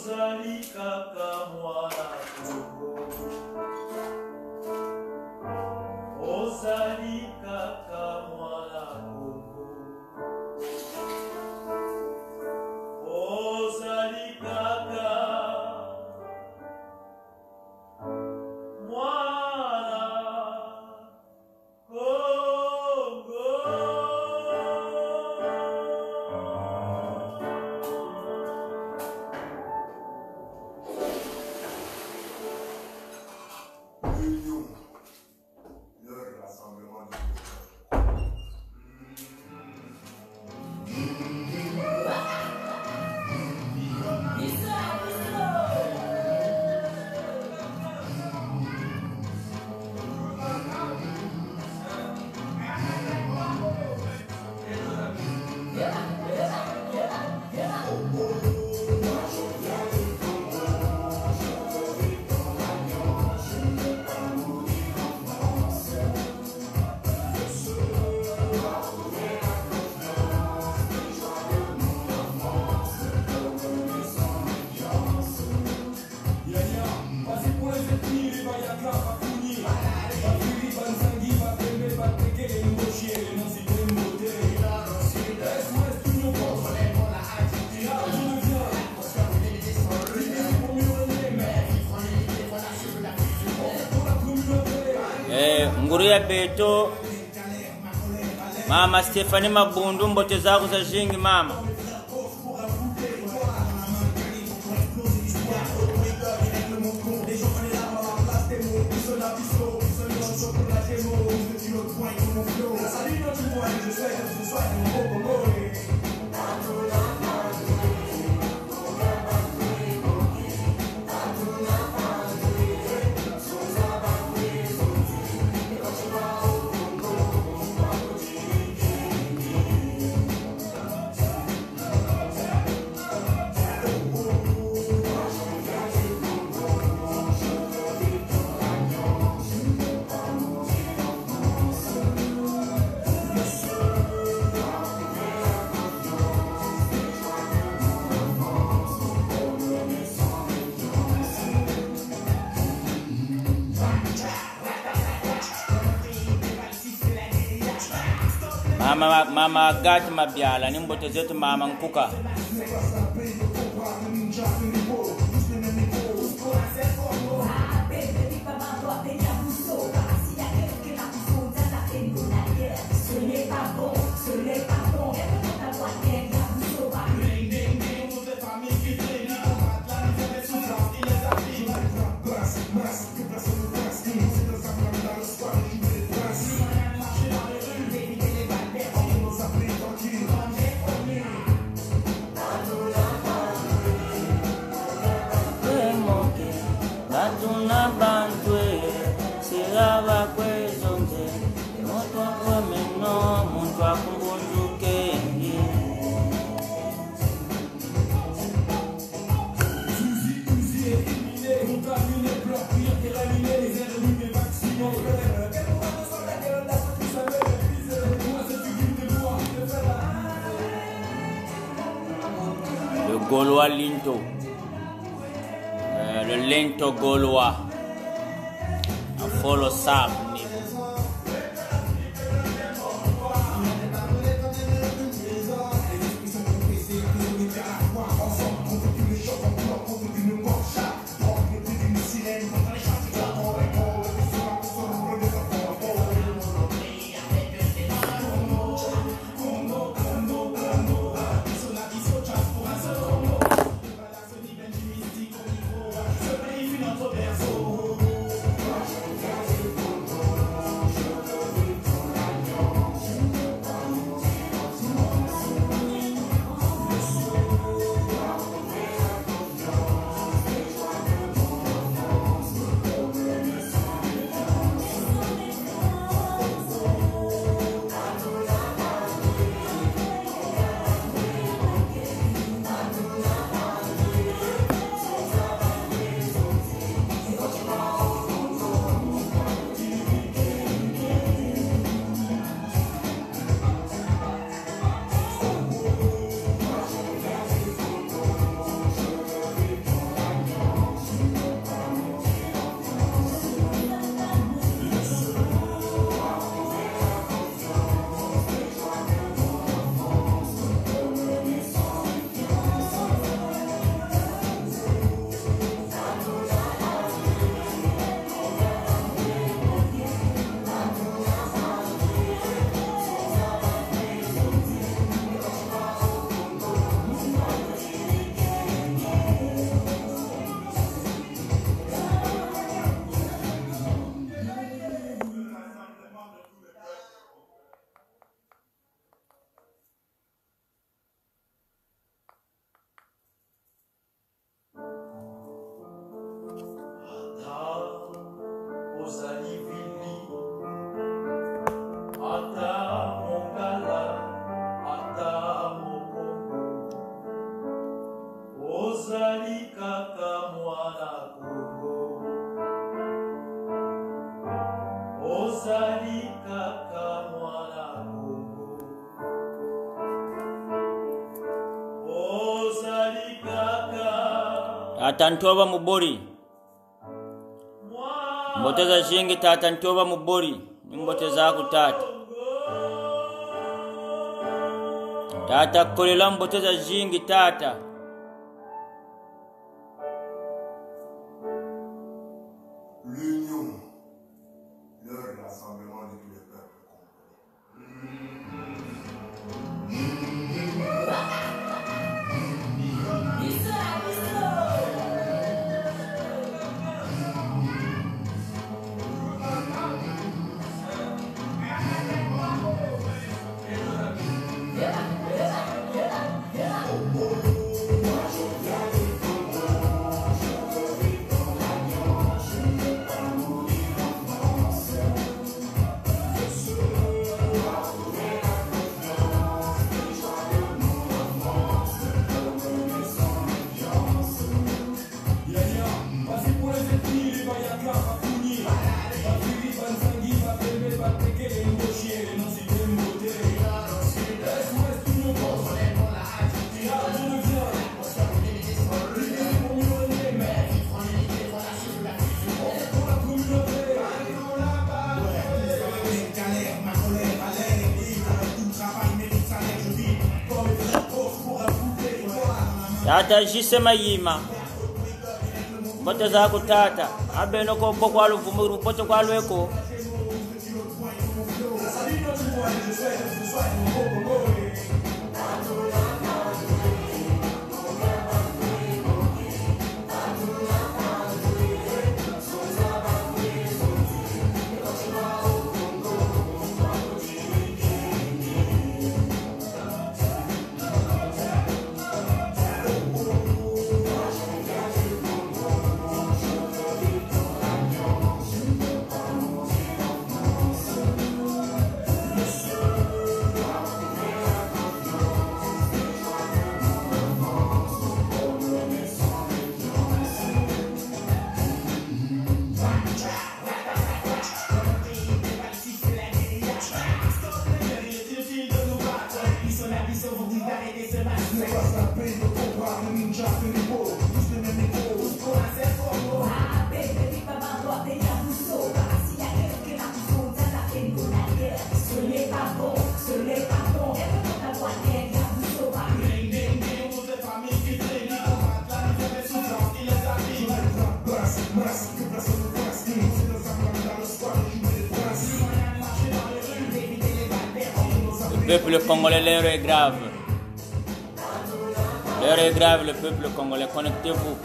ozali kaka mwana Kongo, ozali kaka mwana Kongo, ozali kaka mwana Kongo. Réunion, le rassemblement du Nguruya Beto, Mama Stephanie Mabundu, mbote zako za jingi mama. Mama Agati Mabiala, ni mbote zetu mama Nkuka. Le Gaulois Linto, le Linto Gaulois, un follow sap. ozali kaka mwana Congo, ozali kaka mwana Congo, ozali kaka Tata ntoba mubori. Mbote za shingi tata ntoba mubori. Mbote za kutata. Tata kolela mbote za shingi tata. L'union, le rassemblement de tous les peuples Tata jisema yima. Mbote za kutata. Abeno ko bokwa luvumu rupote kwa lweko. Le peuple congolais, l'heure est grave. L'heure est grave, le peuple congolais. Connectez-vous.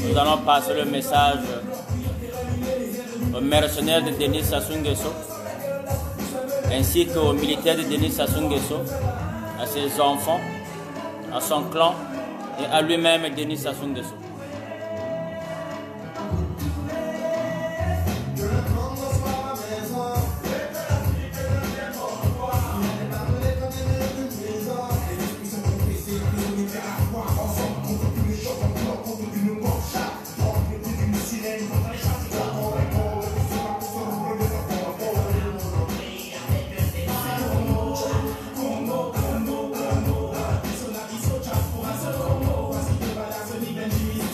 Nous allons passer le message aux mercenaires de Denis Sassou Nguesso, ainsi qu'aux militaires de Denis Sassou Nguesso, à ses enfants, à son clan et à lui-même, Denis Sassou Nguesso. Benjamin.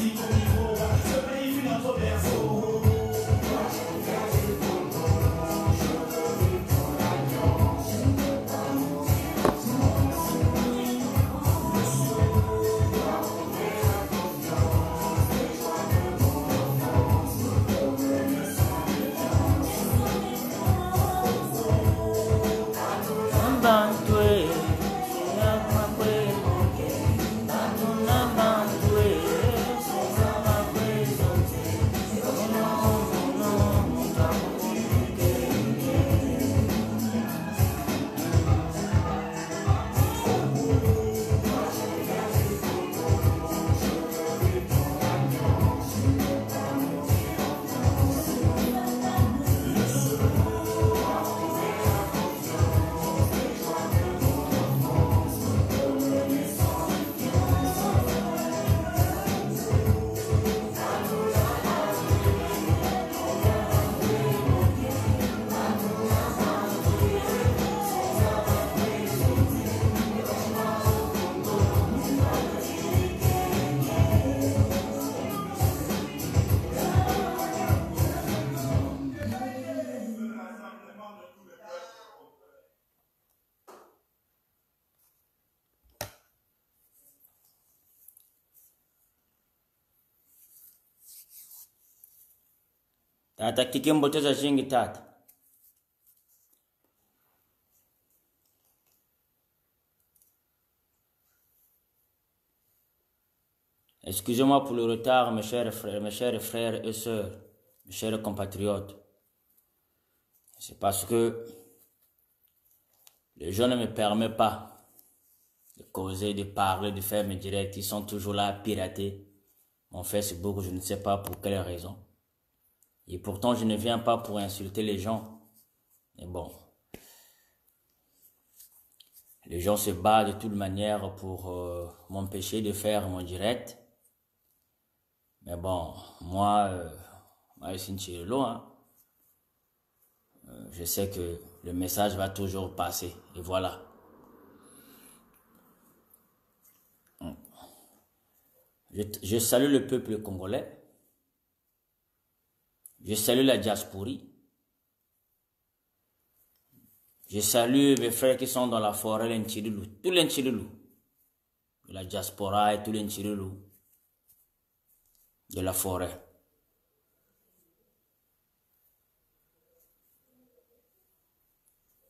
Tata kikimbotoza jingi tata. Excusez-moi pour le retard, mes chers frères et sœurs, mes chers compatriotes. C'est parce que les gens ne me permettent pas de causer, de parler, de faire mes directs. Ils sont toujours là à pirater mon Facebook, je ne sais pas pour quelle raison. Et pourtant, je ne viens pas pour insulter les gens. Mais bon, les gens se battent de toute manière pour m'empêcher de faire mon direct. Mais bon, moi je suis loin. Je sais que le message va toujours passer. Et voilà. Je salue le peuple congolais. Je salue la diasporie. Je salue mes frères qui sont dans la forêt, les Nchilulu. Tous les Nchilulu. De la diaspora et tous les Nchilulu. De la forêt.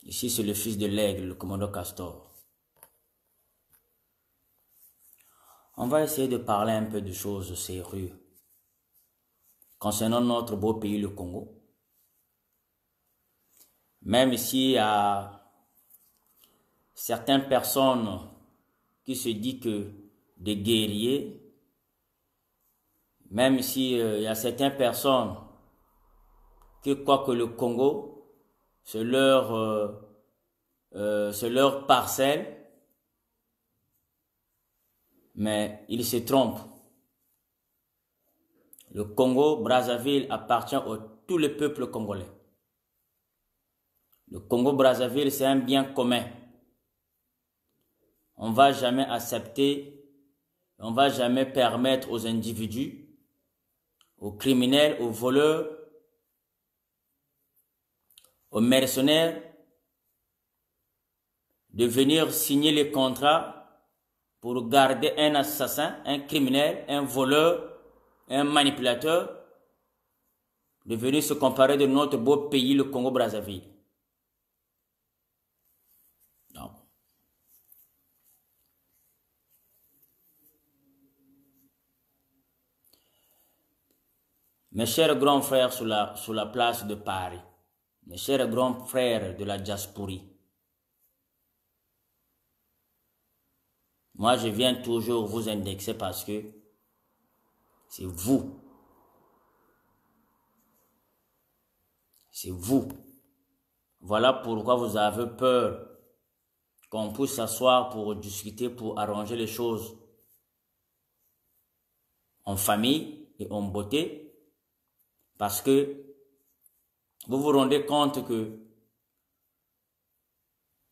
Ici, c'est le fils de l'aigle, le commandant Castor. On va essayer de parler un peu de choses sérieuses concernant notre beau pays, le Congo. Même s'il y a certaines personnes qui se disent que des guerriers, même s'il y a certaines personnes qui croient que le Congo, c'est leur parcelle, mais ils se trompent. Le Congo, Brazzaville appartient à tous les peuples congolais. Le Congo, Brazzaville, c'est un bien commun. On ne va jamais accepter, on ne va jamais permettre aux individus, aux criminels, aux voleurs, aux mercenaires de venir signer les contrats pour garder un assassin, un criminel, un voleur, un manipulateur, de venir se comparer de notre beau pays, le Congo-Brazzaville. Non. Mes chers grands frères sur la place de Paris, mes chers grands frères de la diasporie, moi je viens toujours vous indexer parce que c'est vous. C'est vous. Voilà pourquoi vous avez peur qu'on puisse s'asseoir pour discuter, pour arranger les choses en famille et en beauté. Parce que vous vous rendez compte que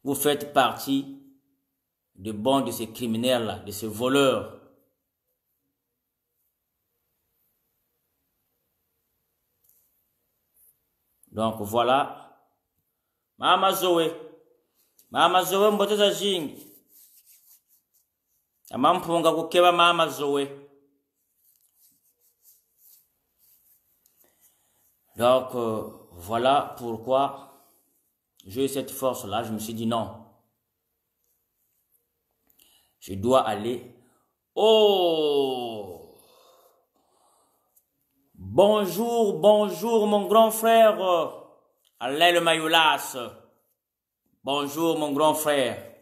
vous faites partie de ces criminels-là, de ces voleurs. Donc voilà. Mama Zoé mboteza jingi. Amampunga kukeba Mama Zoé. Donc voilà pourquoi j'ai eu cette force-là. Je me suis dit non. Je dois aller. Oh! Bonjour, bonjour mon grand frère. Alain le Mayoulas. Bonjour mon grand frère.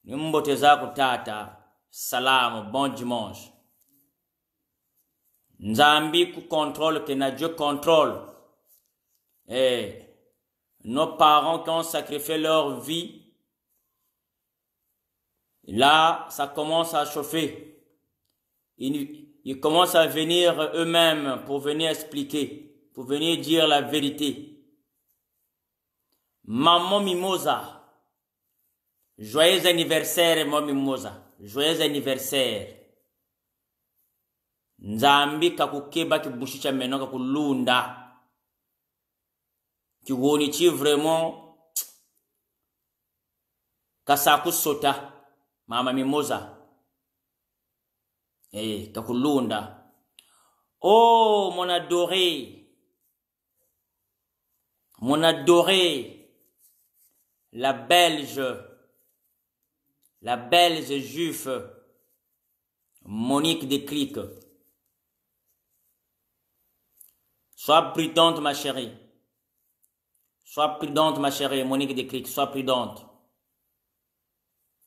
Nimboteza kutata. Salam, bon dimanche. Nzambi contrôle, que Dieu contrôle. Et nos parents qui ont sacrifié leur vie, là, ça commence à chauffer. Ils commencent à venir eux-mêmes pour venir expliquer, pour venir dire la vérité. Maman Mimosa, joyeux anniversaire, Maman Mimosa, joyeux anniversaire. Nzambi kakukeba kibushicha meno kakulunda. Kiwonichi vraiment kasaku sota Mama Mimosa. Kakulunda. Oh mon adoré, mon adorée, la Belge juive, Monique Descliques. Sois prudente, ma chérie. Sois prudente, ma chérie, Monique Descliques, sois prudente.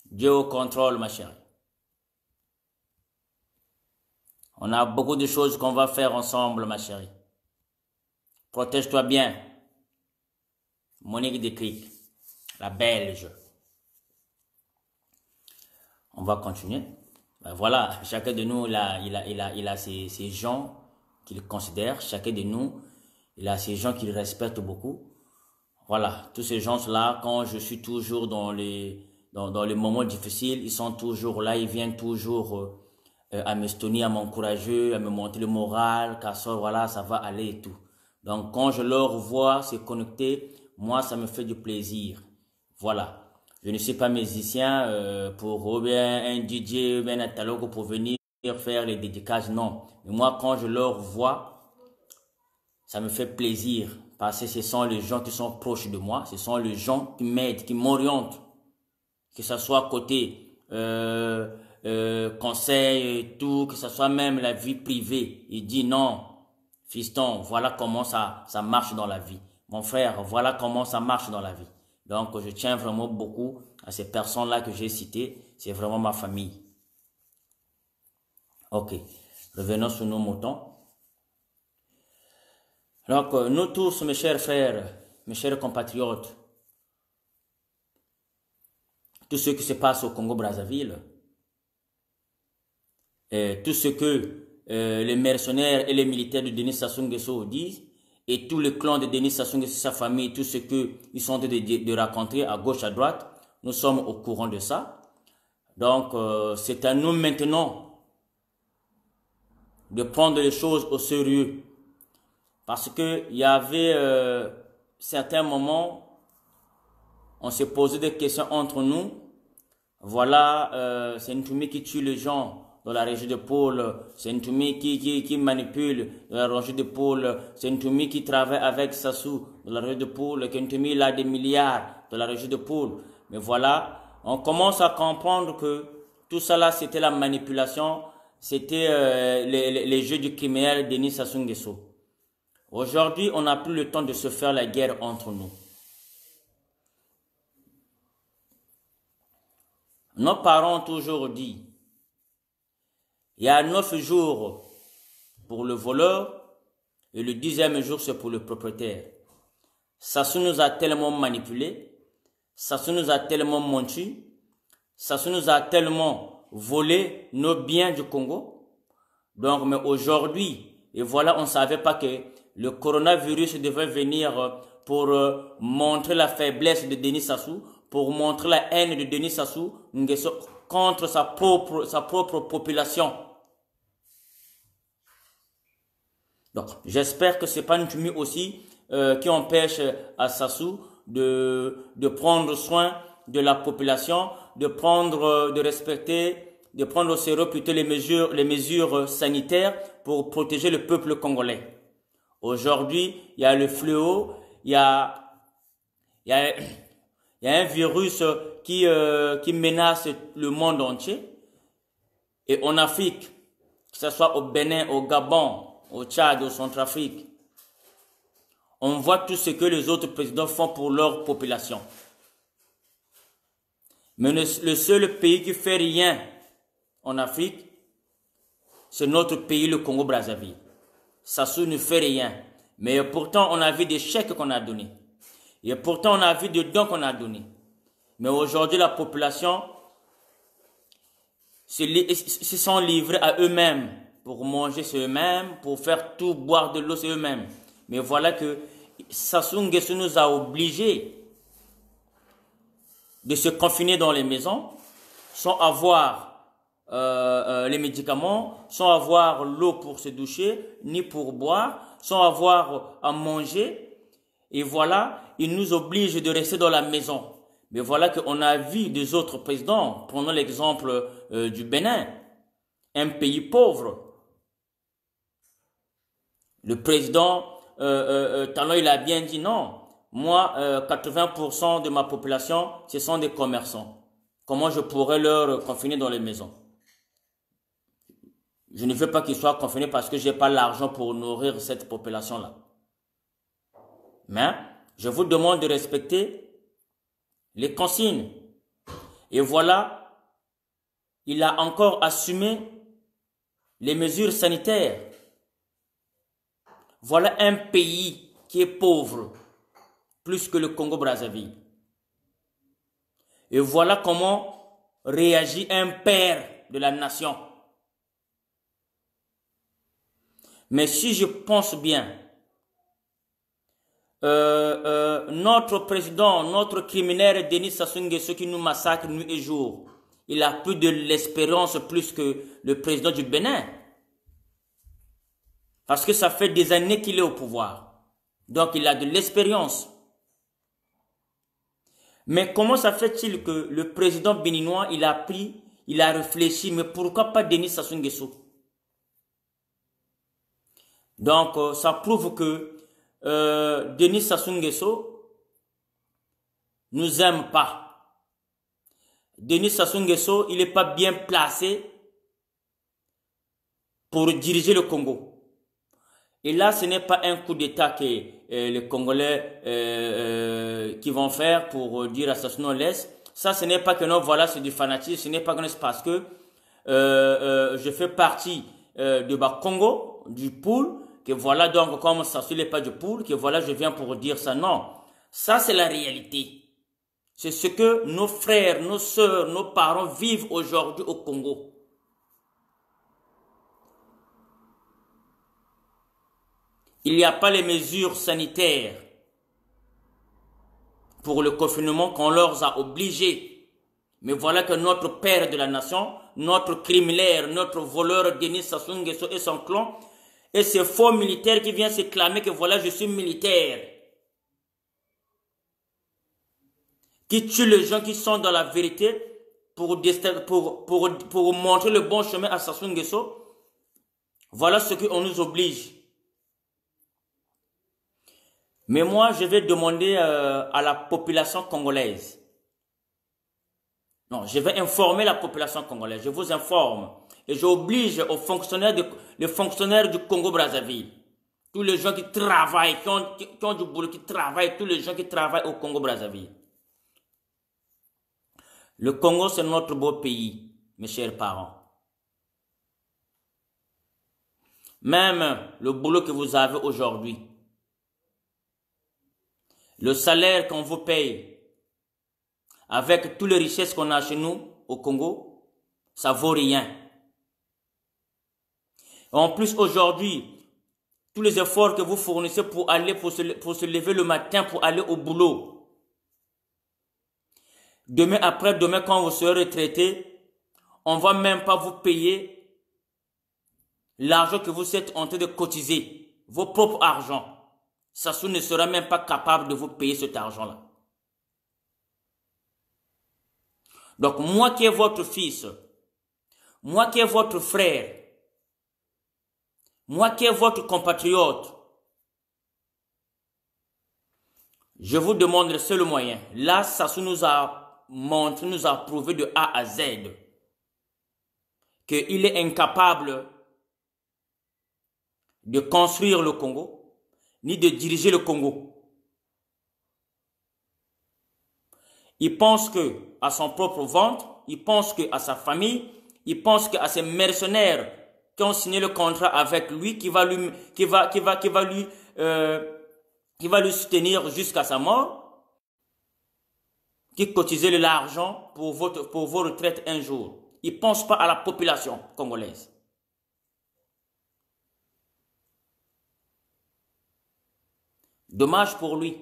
Dieu au contrôle, ma chérie. On a beaucoup de choses qu'on va faire ensemble, ma chérie. Protège-toi bien. Monique Descliques, la Belge. On va continuer. Ben voilà, chacun de nous, il a ses gens qu'il considère. Chacun de nous, il a ces gens qu'il respecte beaucoup. Voilà, tous ces gens-là, quand je suis toujours dans les moments difficiles, ils sont toujours là, ils viennent toujours à me soutenir, à m'encourager, à me monter le moral, car ça, voilà, ça va aller et tout. Donc, quand je leur vois se connecter, moi, ça me fait du plaisir. Voilà. Je ne suis pas musicien ou bien un DJ ou bien un talogo pour venir faire les dédicaces, non. Mais moi, quand je leur vois, ça me fait plaisir. Parce que ce sont les gens qui sont proches de moi. Ce sont les gens qui m'aident, qui m'orientent. Que ce soit côté conseil et tout, que ce soit même la vie privée. Il dit non, fiston, voilà comment ça marche dans la vie. Mon frère, voilà comment ça marche dans la vie. Donc, je tiens vraiment beaucoup à ces personnes-là que j'ai citées. C'est vraiment ma famille. Ok. Revenons sur nos moutons. Donc, nous tous, mes chers frères, mes chers compatriotes, tout ce qui se passe au Congo-Brazzaville, tout ce que les mercenaires et les militaires de Denis Sassou Nguesso disent, et tout le clan de Denis Sassou Nguesso et sa famille, tout ce qu'ils sont de raconter à gauche, à droite, nous sommes au courant de ça. Donc, c'est à nous maintenant de prendre les choses au sérieux. Parce que il y avait certains moments, on s'est posé des questions entre nous. Voilà, c'est Ntoumi qui tue les gens dans la région de Pôle, c'est Ntoumi qui manipule dans la région de Pôle, c'est Ntoumi qui travaille avec Sassou dans la région de Pôle, que Ntoumi il a des milliards dans la région de Pôle. Mais voilà, on commence à comprendre que tout ça là, c'était la manipulation, c'était les jeux du criminel Denis Sassou Nguesso. Aujourd'hui, on n'a plus le temps de se faire la guerre entre nous. Nos parents ont toujours dit, il y a 9 jours pour le voleur et le 10e jour c'est pour le propriétaire. Sassou nous a tellement manipulés, Sassou nous a tellement menti, Sassou nous a tellement volé nos biens du Congo. Donc, mais aujourd'hui, et voilà, on ne savait pas que le coronavirus devait venir pour montrer la faiblesse de Denis Sassou, pour montrer la haine de Denis Sassou Nguesso contre sa propre population. Donc, j'espère que ce n'est pas Ntoumi aussi qui empêche à Sassou de prendre soin de la population, de respecter, de prendre au sérieux plutôt les mesures sanitaires pour protéger le peuple congolais. Aujourd'hui, il y a le fléau, il y a un virus qui menace le monde entier. Et en Afrique, que ce soit au Bénin, au Gabon, au Tchad, au Centrafrique, on voit tout ce que les autres présidents font pour leur population. Mais le seul pays qui fait rien en Afrique, c'est notre pays, le Congo-Brazzaville. Sassou ne fait rien. Mais pourtant, on a vu des chèques qu'on a donnés. Et pourtant, on a vu des dons qu'on a donnés. Mais aujourd'hui, la population se sont livrés à eux-mêmes. Pour manger, c'est eux-mêmes. Pour faire tout, boire de l'eau, c'est eux-mêmes. Mais voilà que Sassou Nguesso nous a obligés de se confiner dans les maisons sans avoir les médicaments, sans avoir l'eau pour se doucher, ni pour boire, sans avoir à manger. Et voilà, il nous oblige de rester dans la maison. Mais voilà qu'on a vu des autres présidents, prenons l'exemple du Bénin, un pays pauvre. Le président Talon, il a bien dit non, moi, 80% de ma population, ce sont des commerçants. Comment je pourrais leur confiner dans les maisons? Je ne veux pas qu'ils soient confinés parce que je n'ai pas l'argent pour nourrir cette population-là. Mais je vous demande de respecter les consignes. Et voilà, il a encore assumé les mesures sanitaires. Voilà un pays qui est pauvre, plus que le Congo-Brazzaville. Et voilà comment réagit un père de la nation. Mais si je pense bien, notre président, notre criminel Denis Sassou Nguesso qui nous massacre nuit et jour, il a plus de l'espérance plus que le président du Bénin. Parce que ça fait des années qu'il est au pouvoir. Donc il a de l'expérience. Mais comment ça fait-il que le président béninois, il a réfléchi, mais pourquoi pas Denis Sassou Nguesso? Donc ça prouve que Denis Sassou Nguesso nous aime pas. Denis Sassou Nguesso, il n'est pas bien placé pour diriger le Congo. Et là, ce n'est pas un coup d'État que les Congolais qui vont faire pour dire assassinons laisse. Ça, ce n'est pas que non, voilà, c'est du fanatisme. Ce n'est pas que c'est parce que je fais partie de Congo, du pool, que voilà, donc comme ça n'est pas du pool, que voilà, je viens pour dire ça. Non, ça c'est la réalité. C'est ce que nos frères, nos sœurs, nos parents vivent aujourd'hui au Congo. Il n'y a pas les mesures sanitaires pour le confinement qu'on leur a obligés. Mais voilà que notre père de la nation, notre criminel, notre voleur Denis Sassou Nguesso et son clan, et ces faux militaires qui viennent se clamer que voilà, je suis militaire. Qui tuent les gens qui sont dans la vérité pour montrer le bon chemin à Sassou Nguesso. Voilà ce qu'on nous oblige. Mais moi, je vais demander à la population congolaise. Non, je vais informer la population congolaise. Je vous informe. Et j'oblige aux fonctionnaires, les fonctionnaires du Congo-Brazzaville. Tous les gens qui travaillent, qui ont du boulot, qui travaillent, tous les gens qui travaillent au Congo-Brazzaville. Le Congo, c'est notre beau pays, mes chers parents. Même le boulot que vous avez aujourd'hui, le salaire qu'on vous paye, avec toutes les richesses qu'on a chez nous, au Congo, ça vaut rien. En plus, aujourd'hui, tous les efforts que vous fournissez pour se lever le matin, pour aller au boulot. Demain, après-demain, quand vous serez retraité, on ne va même pas vous payer l'argent que vous êtes en train de cotiser, vos propres argent. Sassou ne sera même pas capable de vous payer cet argent-là. Donc, moi qui est votre fils, moi qui est votre frère, moi qui est votre compatriote, je vous demande le seul moyen. Là, Sassou nous a montré, nous a prouvé de A à Z qu'il est incapable de construire le Congo, ni de diriger le Congo. Il pense que à son propre ventre, il pense que à sa famille, il pense que à ses mercenaires qui ont signé le contrat avec lui, qui va lui soutenir jusqu'à sa mort, qui cotisait de l'argent pour vos retraites un jour. Il ne pense pas à la population congolaise. Dommage pour lui.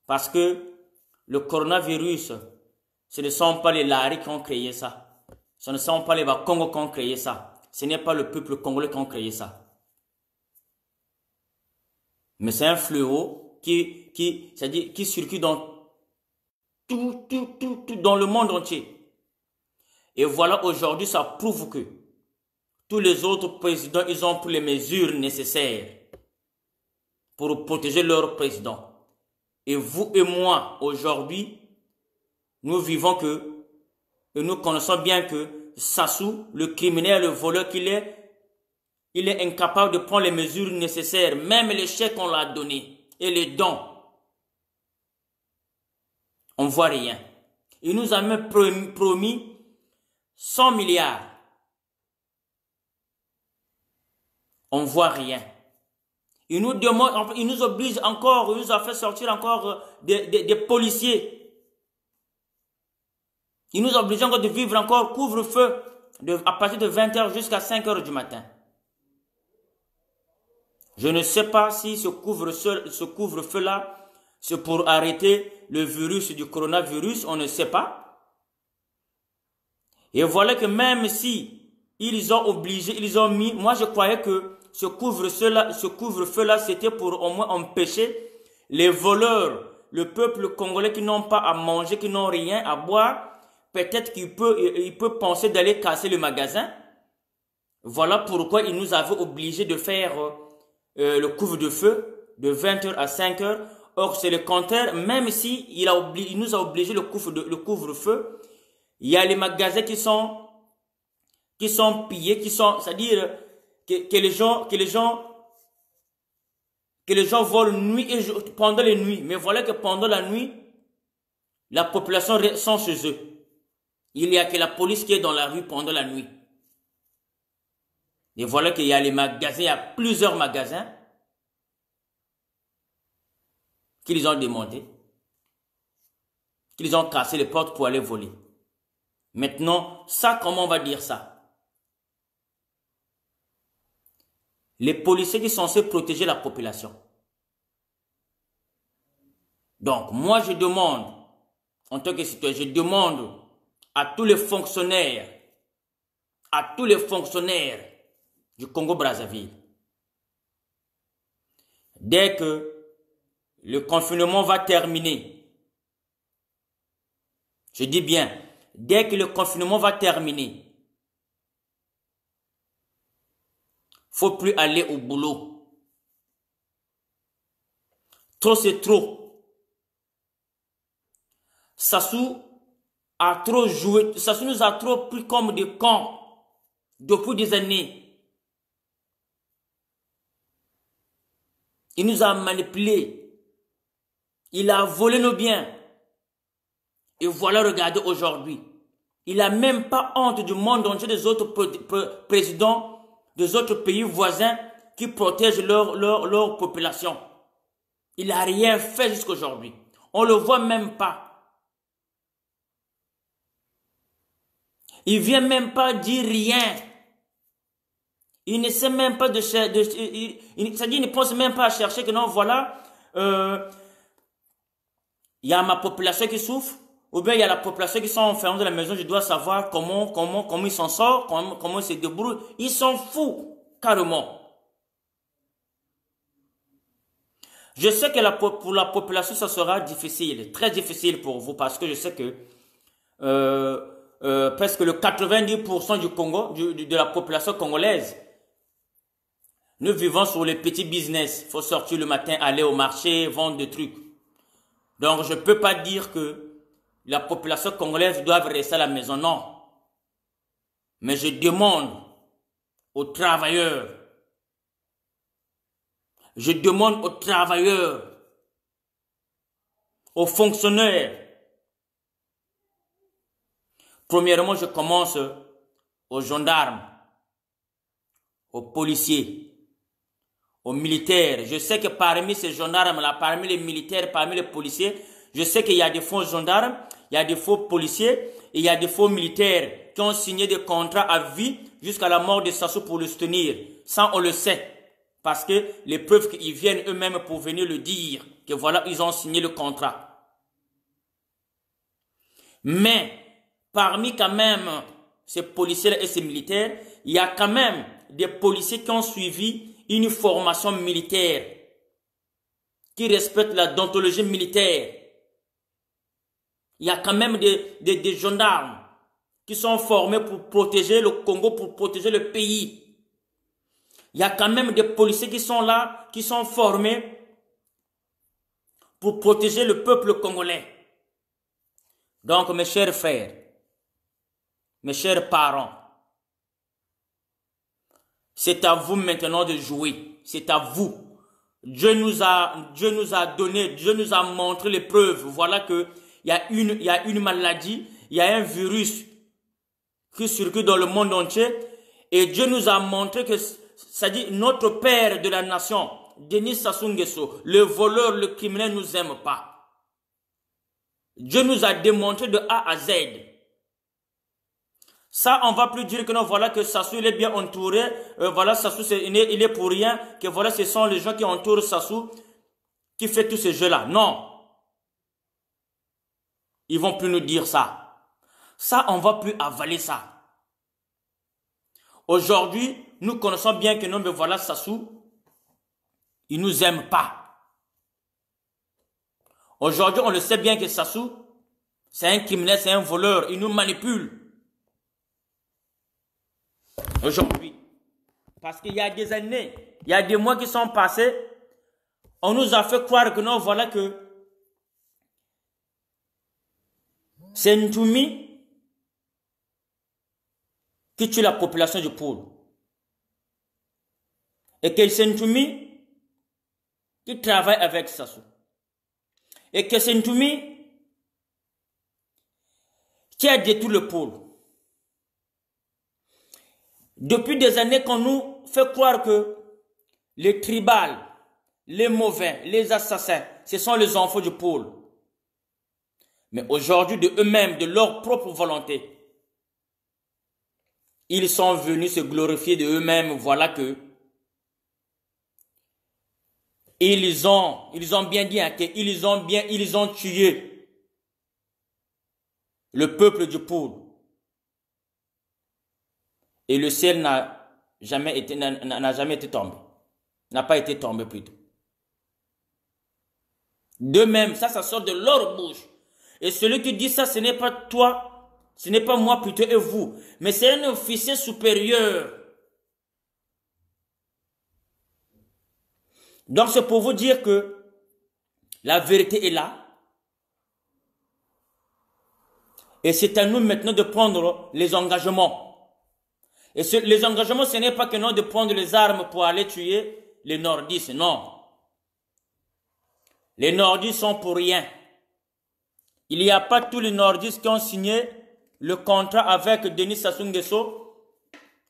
Parce que le coronavirus, ce ne sont pas les Lari qui ont créé ça. Ce ne sont pas les Bakongo qui ont créé ça. Ce n'est pas le peuple congolais qui ont créé ça. Mais c'est un fléau qui circule dans tout dans le monde entier. Et voilà, aujourd'hui, ça prouve que tous les autres présidents, ils ont pris les mesures nécessaires pour protéger leur président. Et vous et moi, aujourd'hui, nous vivons et nous connaissons bien que Sassou, le criminel, le voleur qu'il est, il est incapable de prendre les mesures nécessaires, même les chèques qu'on l'a donnés et les dons. On ne voit rien. Il nous a même promis 100 milliards. On ne voit rien. Il nous demande, il nous oblige encore, il nous a fait sortir encore des policiers. Il nous oblige encore de vivre encore couvre-feu à partir de 20h jusqu'à 5h du matin. Je ne sais pas si ce couvre-feu-là, c'est pour arrêter le virus du coronavirus, on ne sait pas. Et voilà que même si ils ont obligé, ils ont mis, moi je croyais que ce couvre-feu-là, c'était pour au moins empêcher les voleurs, le peuple congolais qui n'ont pas à manger, qui n'ont rien à boire. Peut-être qu'il peut penser d'aller casser le magasin. Voilà pourquoi il nous avait obligé de faire le couvre-feu de 20h à 5h. Or, c'est le contraire. Même si il nous a obligé le couvre-feu, il y a les magasins qui sont pillés, c'est-à-dire que les gens volent nuit et jour, pendant les nuits. Mais voilà que pendant la nuit, la population sont chez eux. Il n'y a que la police qui est dans la rue pendant la nuit. Et voilà qu'il y a les magasins, il y a plusieurs magasins qu'ils ont démontés, qu'ils ont cassé les portes pour aller voler. Maintenant, ça, comment on va dire ça? Les policiers qui sont censés protéger la population. Donc, moi, je demande, en tant que citoyen, je demande à tous les fonctionnaires du Congo-Brazzaville, dès que le confinement va terminer, je dis bien, dès que le confinement va terminer, faut plus aller au boulot. Trop c'est trop. Sassou a trop joué, Sassou nous a trop pris comme des cons depuis des années. Il nous a manipulés. Il a volé nos biens. Et voilà, regardez aujourd'hui. Il n'a même pas honte du monde entier des autres présidents, des autres pays voisins qui protègent leur population. Il n'a rien fait jusqu'à aujourd'hui. On ne le voit même pas. Il vient même pas dire rien. Il ne sait même pas c'est-à-dire, il ne pense même pas à chercher que non, voilà, il y a ma population qui souffre, ou bien il y a la population qui sont enfermés dans la maison, je dois savoir comment ils s'en sortent, comment ils se débrouillent. Ils s'en foutent, carrément. Je sais que pour la population, ça sera difficile, très difficile pour vous, parce que je sais que presque le 90% du Congo, de la population congolaise, nous vivons sur les petits business. Il faut sortir le matin, aller au marché, vendre des trucs. Donc, je ne peux pas dire que la population congolaise doit rester à la maison, non. Mais je demande aux travailleurs, aux fonctionnaires. Premièrement, je commence aux gendarmes, aux policiers, aux militaires. Je sais que parmi ces gendarmes-là, parmi les militaires, parmi les policiers, je sais qu'il y a des faux gendarmes, il y a des faux policiers et il y a des faux militaires qui ont signé des contrats à vie jusqu'à la mort de Sassou pour le soutenir. Ça, on le sait. Parce que les preuves qu'ils viennent eux-mêmes pour venir le dire, que voilà, ils ont signé le contrat. Mais, parmi quand même ces policiers et ces militaires, il y a quand même des policiers qui ont suivi une formation militaire, qui respectent la déontologie militaire. Il y a quand même des gendarmes qui sont formés pour protéger le Congo, pour protéger le pays. Il y a quand même des policiers qui sont là, qui sont formés pour protéger le peuple congolais. Donc, mes chers frères, mes chers parents, c'est à vous maintenant de jouer. C'est à vous. Dieu nous a donné, Dieu nous a montré les preuves. Voilà que il y a une maladie, il y a un virus qui circule dans le monde entier. Et Dieu nous a montré que, c'est-à-dire notre père de la nation, Denis Sassou Nguesso, le voleur, le criminel, nous aime pas. Dieu nous a démontré de A à Z. Ça, on va plus dire que non, voilà que Sassou, il est bien entouré. Voilà, Sassou, il est pour rien. Que voilà, ce sont les gens qui entourent Sassou qui fait tous ces jeux-là. Non. Ils vont plus nous dire ça. Ça, on va plus avaler ça. Aujourd'hui, nous connaissons bien que non, mais voilà, Sassou, il nous aime pas. Aujourd'hui, on le sait bien que Sassou, c'est un criminel, c'est un voleur, il nous manipule. Aujourd'hui, parce qu'il y a des années, il y a des mois qui sont passés, on nous a fait croire que non, voilà que c'est Ntoumi qui tue la population du pôle. Et que c'est Ntoumi qui travaille avec Sassou. Et que c'est Ntoumi qui a détruit le pôle. Depuis des années qu'on nous fait croire que les tribals, les mauvais, les assassins, ce sont les enfants du pôle. Mais aujourd'hui, de eux-mêmes, de leur propre volonté, ils sont venus se glorifier de eux-mêmes. Voilà que ils ont bien dit hein, qu'ils ont tué le peuple du pôle. Et le ciel n'a jamais été tombé. N'a pas été tombé plutôt. D'eux-mêmes, ça sort de leur bouche. Et celui qui dit ça, ce n'est pas toi, ce n'est pas moi plutôt et vous. Mais c'est un officier supérieur. Donc c'est pour vous dire que la vérité est là. Et c'est à nous maintenant de prendre les engagements. Et les engagements, ce n'est pas que non de prendre les armes pour aller tuer les nordistes, non. Les nordistes sont pour rien. Il n'y a pas tous les nordistes qui ont signé le contrat avec Denis Sassou Nguesso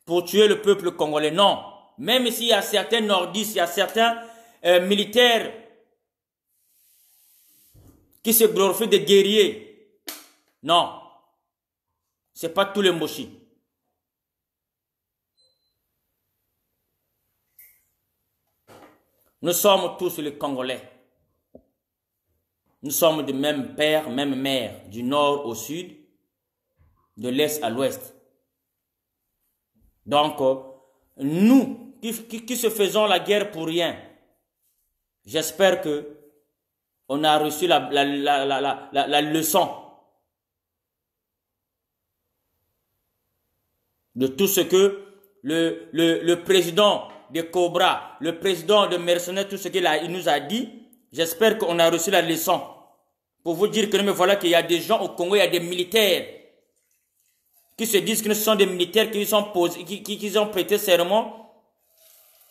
pour tuer le peuple congolais, non. Même s'il y a certains nordistes, il y a certains militaires qui se glorifient de guerriers. Non. C'est pas tous les mochis. Nous sommes tous les Congolais. Nous sommes du même père, même mère, du nord au sud, de l'est à l'ouest. Donc, nous qui se faisons la guerre pour rien, j'espère que on a reçu la leçon de tout ce que le président de Cobra, le président de Mercenaires, tout ce qu'il nous a dit. J'espère qu'on a reçu la leçon pour vous dire que mais voilà qu'il y a des gens au Congo, il y a des militaires qui se disent que ce sont des militaires qui ont prêté serment,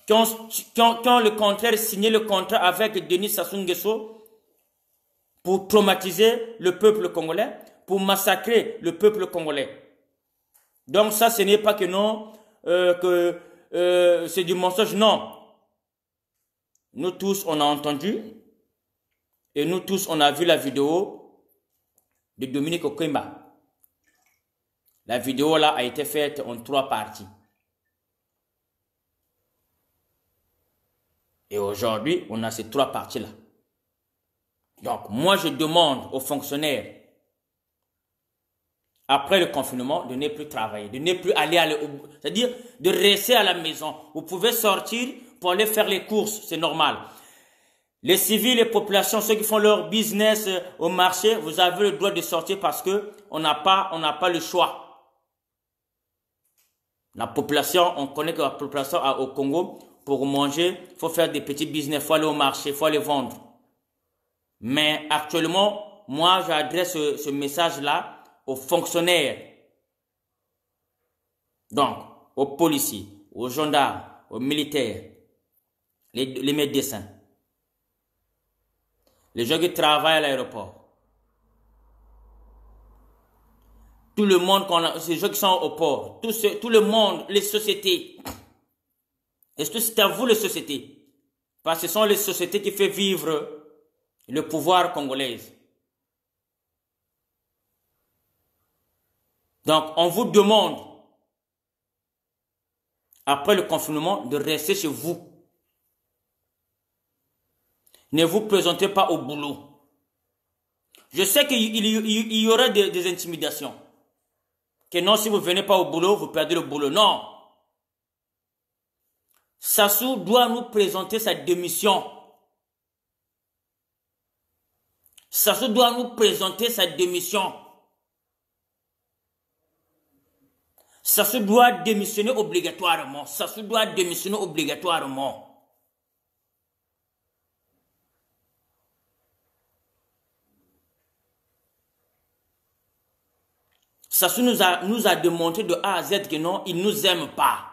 qui ont le contraire signé le contrat avec Denis Sassou Nguesso pour traumatiser le peuple congolais, pour massacrer le peuple congolais. Donc ça, ce n'est pas que non, c'est du mensonge, non. Nous tous, on a entendu et nous tous, on a vu la vidéo de Dominique Okimba. La vidéo là a été faite en 3 parties. Et aujourd'hui, on a ces 3 parties-là. Donc, moi, je demande aux fonctionnaires, après le confinement, de ne plus travailler, de ne plus aller c'est-à-dire de rester à la maison. Vous pouvez sortir pour aller faire les courses, c'est normal. Les civils, les populations, ceux qui font leur business au marché, vous avez le droit de sortir parce que on n'a pas le choix. La population, on connaît que la population au Congo, pour manger, il faut faire des petits business, il faut aller au marché, il faut aller vendre. Mais actuellement, moi, j'adresse ce message-là aux fonctionnaires. Donc, aux policiers, aux gendarmes, aux militaires, les médecins, les gens qui travaillent à l'aéroport. Tout le monde, ces gens qui sont au port, tout le monde, les sociétés. Est-ce que c'est à vous les sociétés? Parce que ce sont les sociétés qui font vivre le pouvoir congolais. Donc, on vous demande, après le confinement, de rester chez vous. Ne vous présentez pas au boulot. Je sais qu'il y aura des intimidations. Que non, si vous ne venez pas au boulot, vous perdez le boulot. Non. Sassou doit nous présenter sa démission. Sassou doit nous présenter sa démission. Sassou doit démissionner obligatoirement. Sassou doit démissionner obligatoirement. Sassou nous a démontré de A à Z que non, il ne nous aime pas.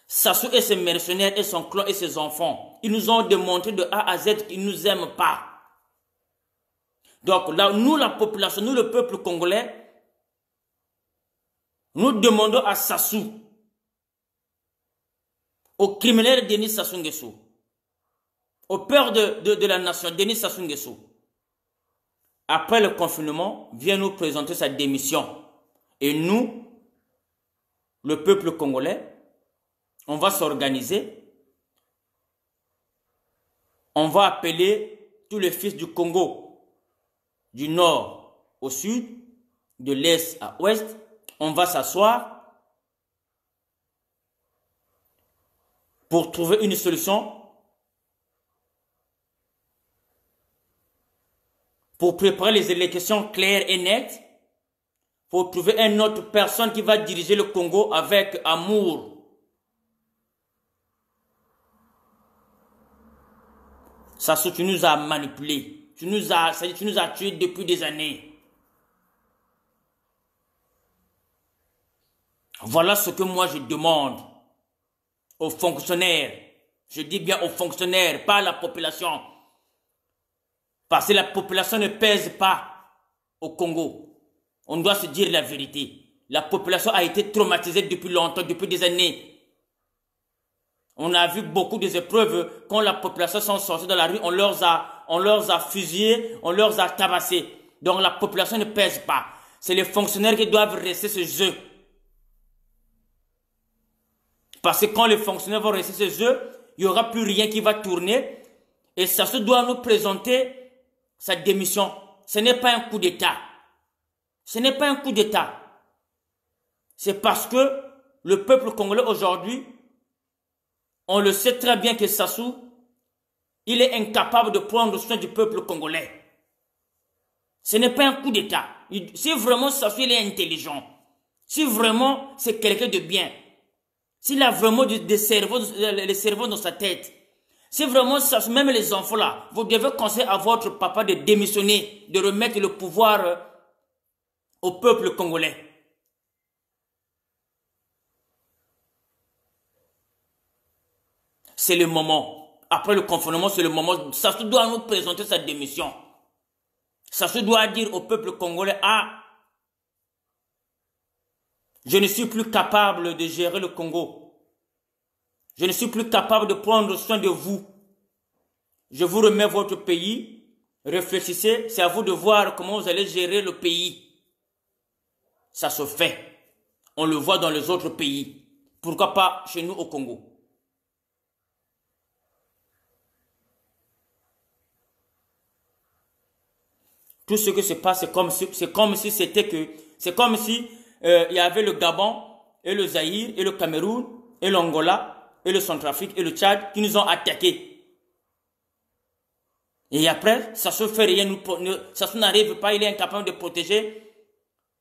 Sassou et ses mercenaires et son clan et ses enfants, ils nous ont démontré de A à Z qu'ils ne nous aiment pas. Donc là, nous la population, nous le peuple congolais, nous demandons à Sassou, au criminel Denis Sassou Nguesso, au père de la nation Denis Sassou Nguesso, après le confinement, vient nous présenter sa démission. Et nous, le peuple congolais, on va s'organiser. On va appeler tous les fils du Congo, du nord au sud, de l'est à l'ouest. On va s'asseoir pour trouver une solution, pour préparer les élections claires et nettes, pour trouver une autre personne qui va diriger le Congo avec amour. Sassou, tu nous as manipulés. Tu nous as tués depuis des années. Voilà ce que moi je demande aux fonctionnaires. Je dis bien aux fonctionnaires, pas à la population. Parce que la population ne pèse pas au Congo. On doit se dire la vérité. La population a été traumatisée depuis longtemps, depuis des années. On a vu beaucoup des épreuves quand la population sont sorties dans la rue, on leur a fusillés, on leur a tabassés. Donc la population ne pèse pas. C'est les fonctionnaires qui doivent rester ce jeu. Parce que quand les fonctionnaires vont rester ce jeu, il n'y aura plus rien qui va tourner. Et ça se doit nous présenter sa démission. Ce n'est pas un coup d'État. Ce n'est pas un coup d'État. C'est parce que le peuple congolais aujourd'hui, on le sait très bien que Sassou, il est incapable de prendre soin du peuple congolais. Ce n'est pas un coup d'État. Si vraiment Sassou il est intelligent, si vraiment c'est quelqu'un de bien, s'il a vraiment des cerveaux dans sa tête, si vraiment Sassou, même les enfants là, vous devez conseiller à votre papa de démissionner, de remettre le pouvoir au peuple congolais. C'est le moment. Après le confinement, c'est le moment. Sassou doit nous présenter sa démission. Sassou doit dire au peuple congolais, ah, je ne suis plus capable de gérer le Congo. Je ne suis plus capable de prendre soin de vous. Je vous remets votre pays. Réfléchissez, c'est à vous de voir comment vous allez gérer le pays. Ça se fait. On le voit dans les autres pays. Pourquoi pas chez nous au Congo? Tout ce qui se passe, c'est comme si c'était que, c'est comme si il y avait le Gabon et le Zaïre et le Cameroun et l'Angola et le Centrafrique et le Tchad qui nous ont attaqués. Et après, ça se fait rien, ça n'arrive pas, il est incapable de protéger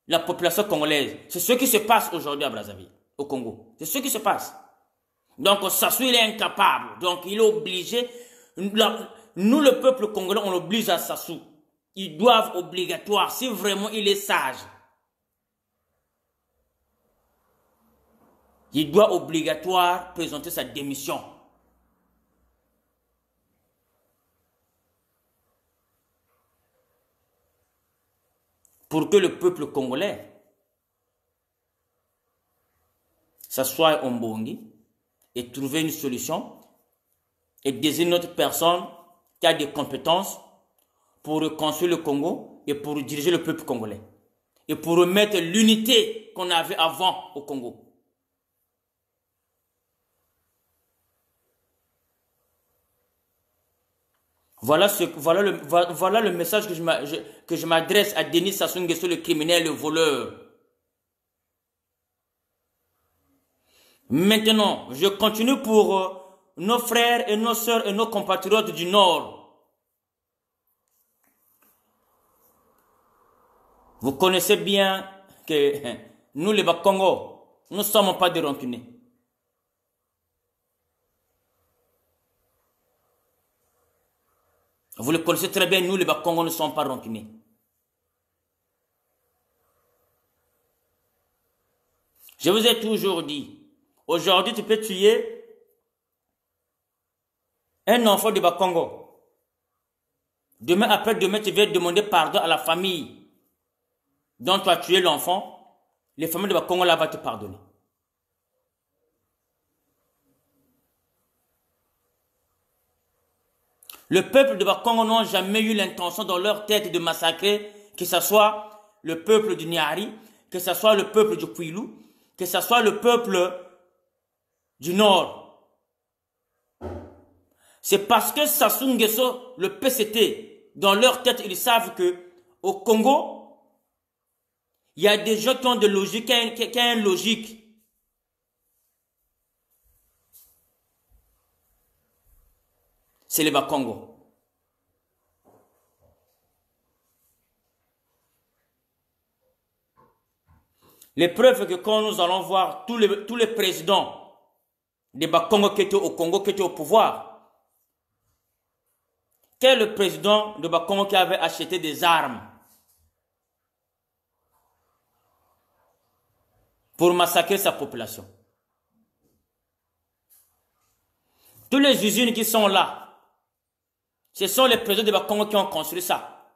la population congolaise. C'est ce qui se passe aujourd'hui à Brazzaville, au Congo. C'est ce qui se passe. Donc Sassou, il est incapable. Donc il est obligé. nous, le peuple congolais, on l'oblige à s'asseoir. Ils doivent obligatoire, si vraiment il est sage. Il doit obligatoire présenter sa démission. Pour que le peuple congolais s'assoie en Bongi et trouver une solution et désigner une autre personne qui a des compétences pour reconstruire le Congo et pour diriger le peuple congolais. Et pour remettre l'unité qu'on avait avant au Congo. Voilà le message que je m'adresse à Denis Sassou Nguesso, le criminel, le voleur. Maintenant, je continue pour nos frères et nos sœurs et nos compatriotes du Nord. Vous connaissez bien que nous, les Bas-Congo, nous ne sommes pas des rancuniers. Vous le connaissez très bien, nous, les Bas-Congo, ne sommes pas rancuniers. Je vous ai toujours dit, aujourd'hui, tu peux tuer un enfant de Bas-Congo. Demain, après-demain, tu vas demander pardon à la famille dont tu as tué l'enfant. Les familles de Bas-Congo là vont te pardonner. Le peuple de Bas-Congo n'a jamais eu l'intention dans leur tête de massacrer, que ce soit le peuple du Niari, que ce soit le peuple du Kwilu, que ce soit le peuple du Nord. C'est parce que Sassou Nguesso, le PCT, dans leur tête, ils savent que au Congo, il y a des gens qui ont de logique, qui ont une logique. C'est les Bas-Congo. Les preuves que quand nous allons voir tous les présidents des Bas-Congo qui étaient au Congo, qui étaient au pouvoir, quel est le président de Bas-Congo qui avait acheté des armes pour massacrer sa population? Toutes les usines qui sont là, ce sont les présidents de Bas-Congo qui ont construit ça.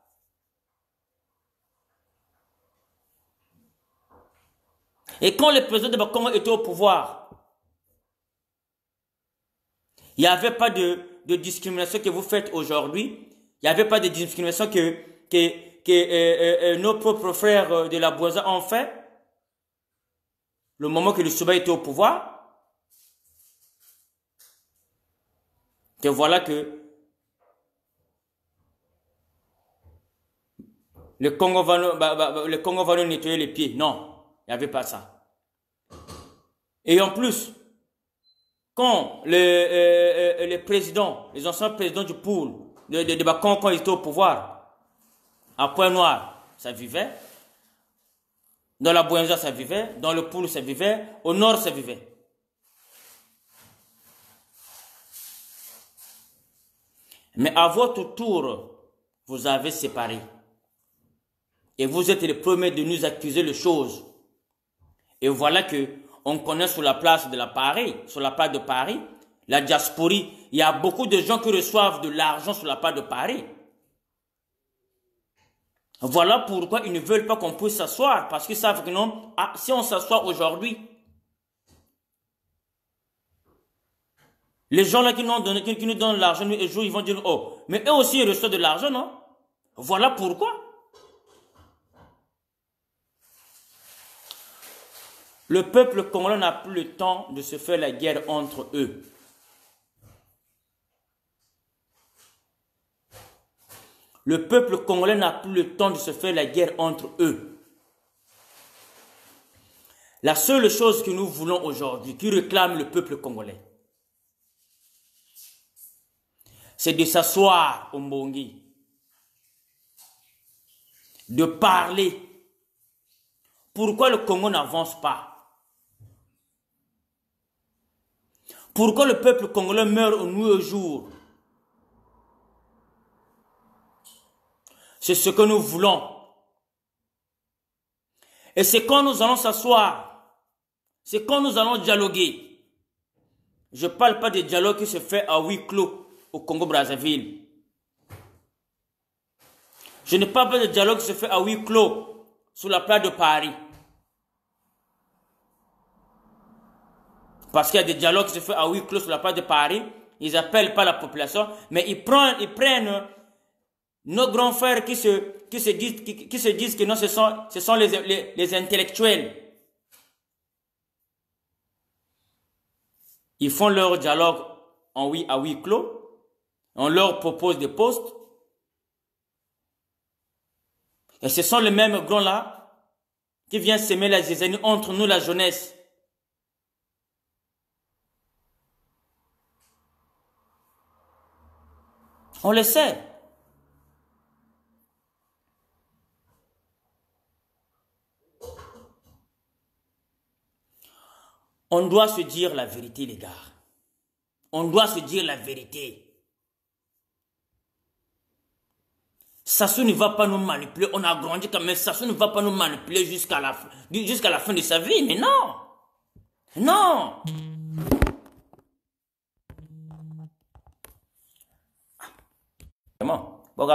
Et quand les présidents de Bas-Congo étaient au pouvoir, il n'y avait pas de discrimination que vous faites aujourd'hui. Il n'y avait pas de discrimination que nos propres frères de la Boisa ont fait. Le moment que le Souba était au pouvoir. Et voilà que le Congo va nous nettoyer les pieds. Non. Il n'y avait pas ça. Et en plus, quand les présidents, les anciens présidents du pool, de Bas-Congo, quand ils étaient au pouvoir, à Pointe-Noire, ça vivait. Dans la Boinja, ça vivait. Dans le pool, ça vivait. Au nord, ça vivait. Mais à votre tour, vous avez séparé. Et vous êtes les premiers de nous accuser de choses. Et voilà que on connaît sur la place de Paris, la diasporie, il y a beaucoup de gens qui reçoivent de l'argent sur la place de Paris. Voilà pourquoi ils ne veulent pas qu'on puisse s'asseoir, parce qu'ils savent que non, si on s'assoit aujourd'hui, les gens là qui nous donnent l'argent, ils vont dire, oh, mais eux aussi ils reçoivent de l'argent, non? Voilà pourquoi. Le peuple congolais n'a plus le temps de se faire la guerre entre eux. Le peuple congolais n'a plus le temps de se faire la guerre entre eux. La seule chose que nous voulons aujourd'hui, qui réclame le peuple congolais, c'est de s'asseoir au Mbongi, de parler. Pourquoi le Congo n'avance pas? Pourquoi le peuple congolais meurt au nuit au jour? C'est ce que nous voulons. Et c'est quand nous allons s'asseoir, c'est quand nous allons dialoguer. Je ne parle pas de dialogue qui se fait à huis clos au Congo-Brazzaville. Je ne parle pas de dialogue qui se fait à huis clos sur la place de Paris. Parce qu'il y a des dialogues qui se font à huis clos sur la place de Paris. Ils n'appellent pas la population, mais ils prennent nos grands frères qui se disent que non, ce sont les intellectuels. Ils font leur dialogue à huis clos. On leur propose des postes. Et ce sont les mêmes grands-là qui viennent semer la zizanie entre nous, la jeunesse. On le sait. On doit se dire la vérité, les gars. On doit se dire la vérité. Sassou ne va pas nous manipuler. On a grandi quand même. Sassou ne va pas nous manipuler jusqu'à la fin de sa vie. Mais non. Non. Comment? Vous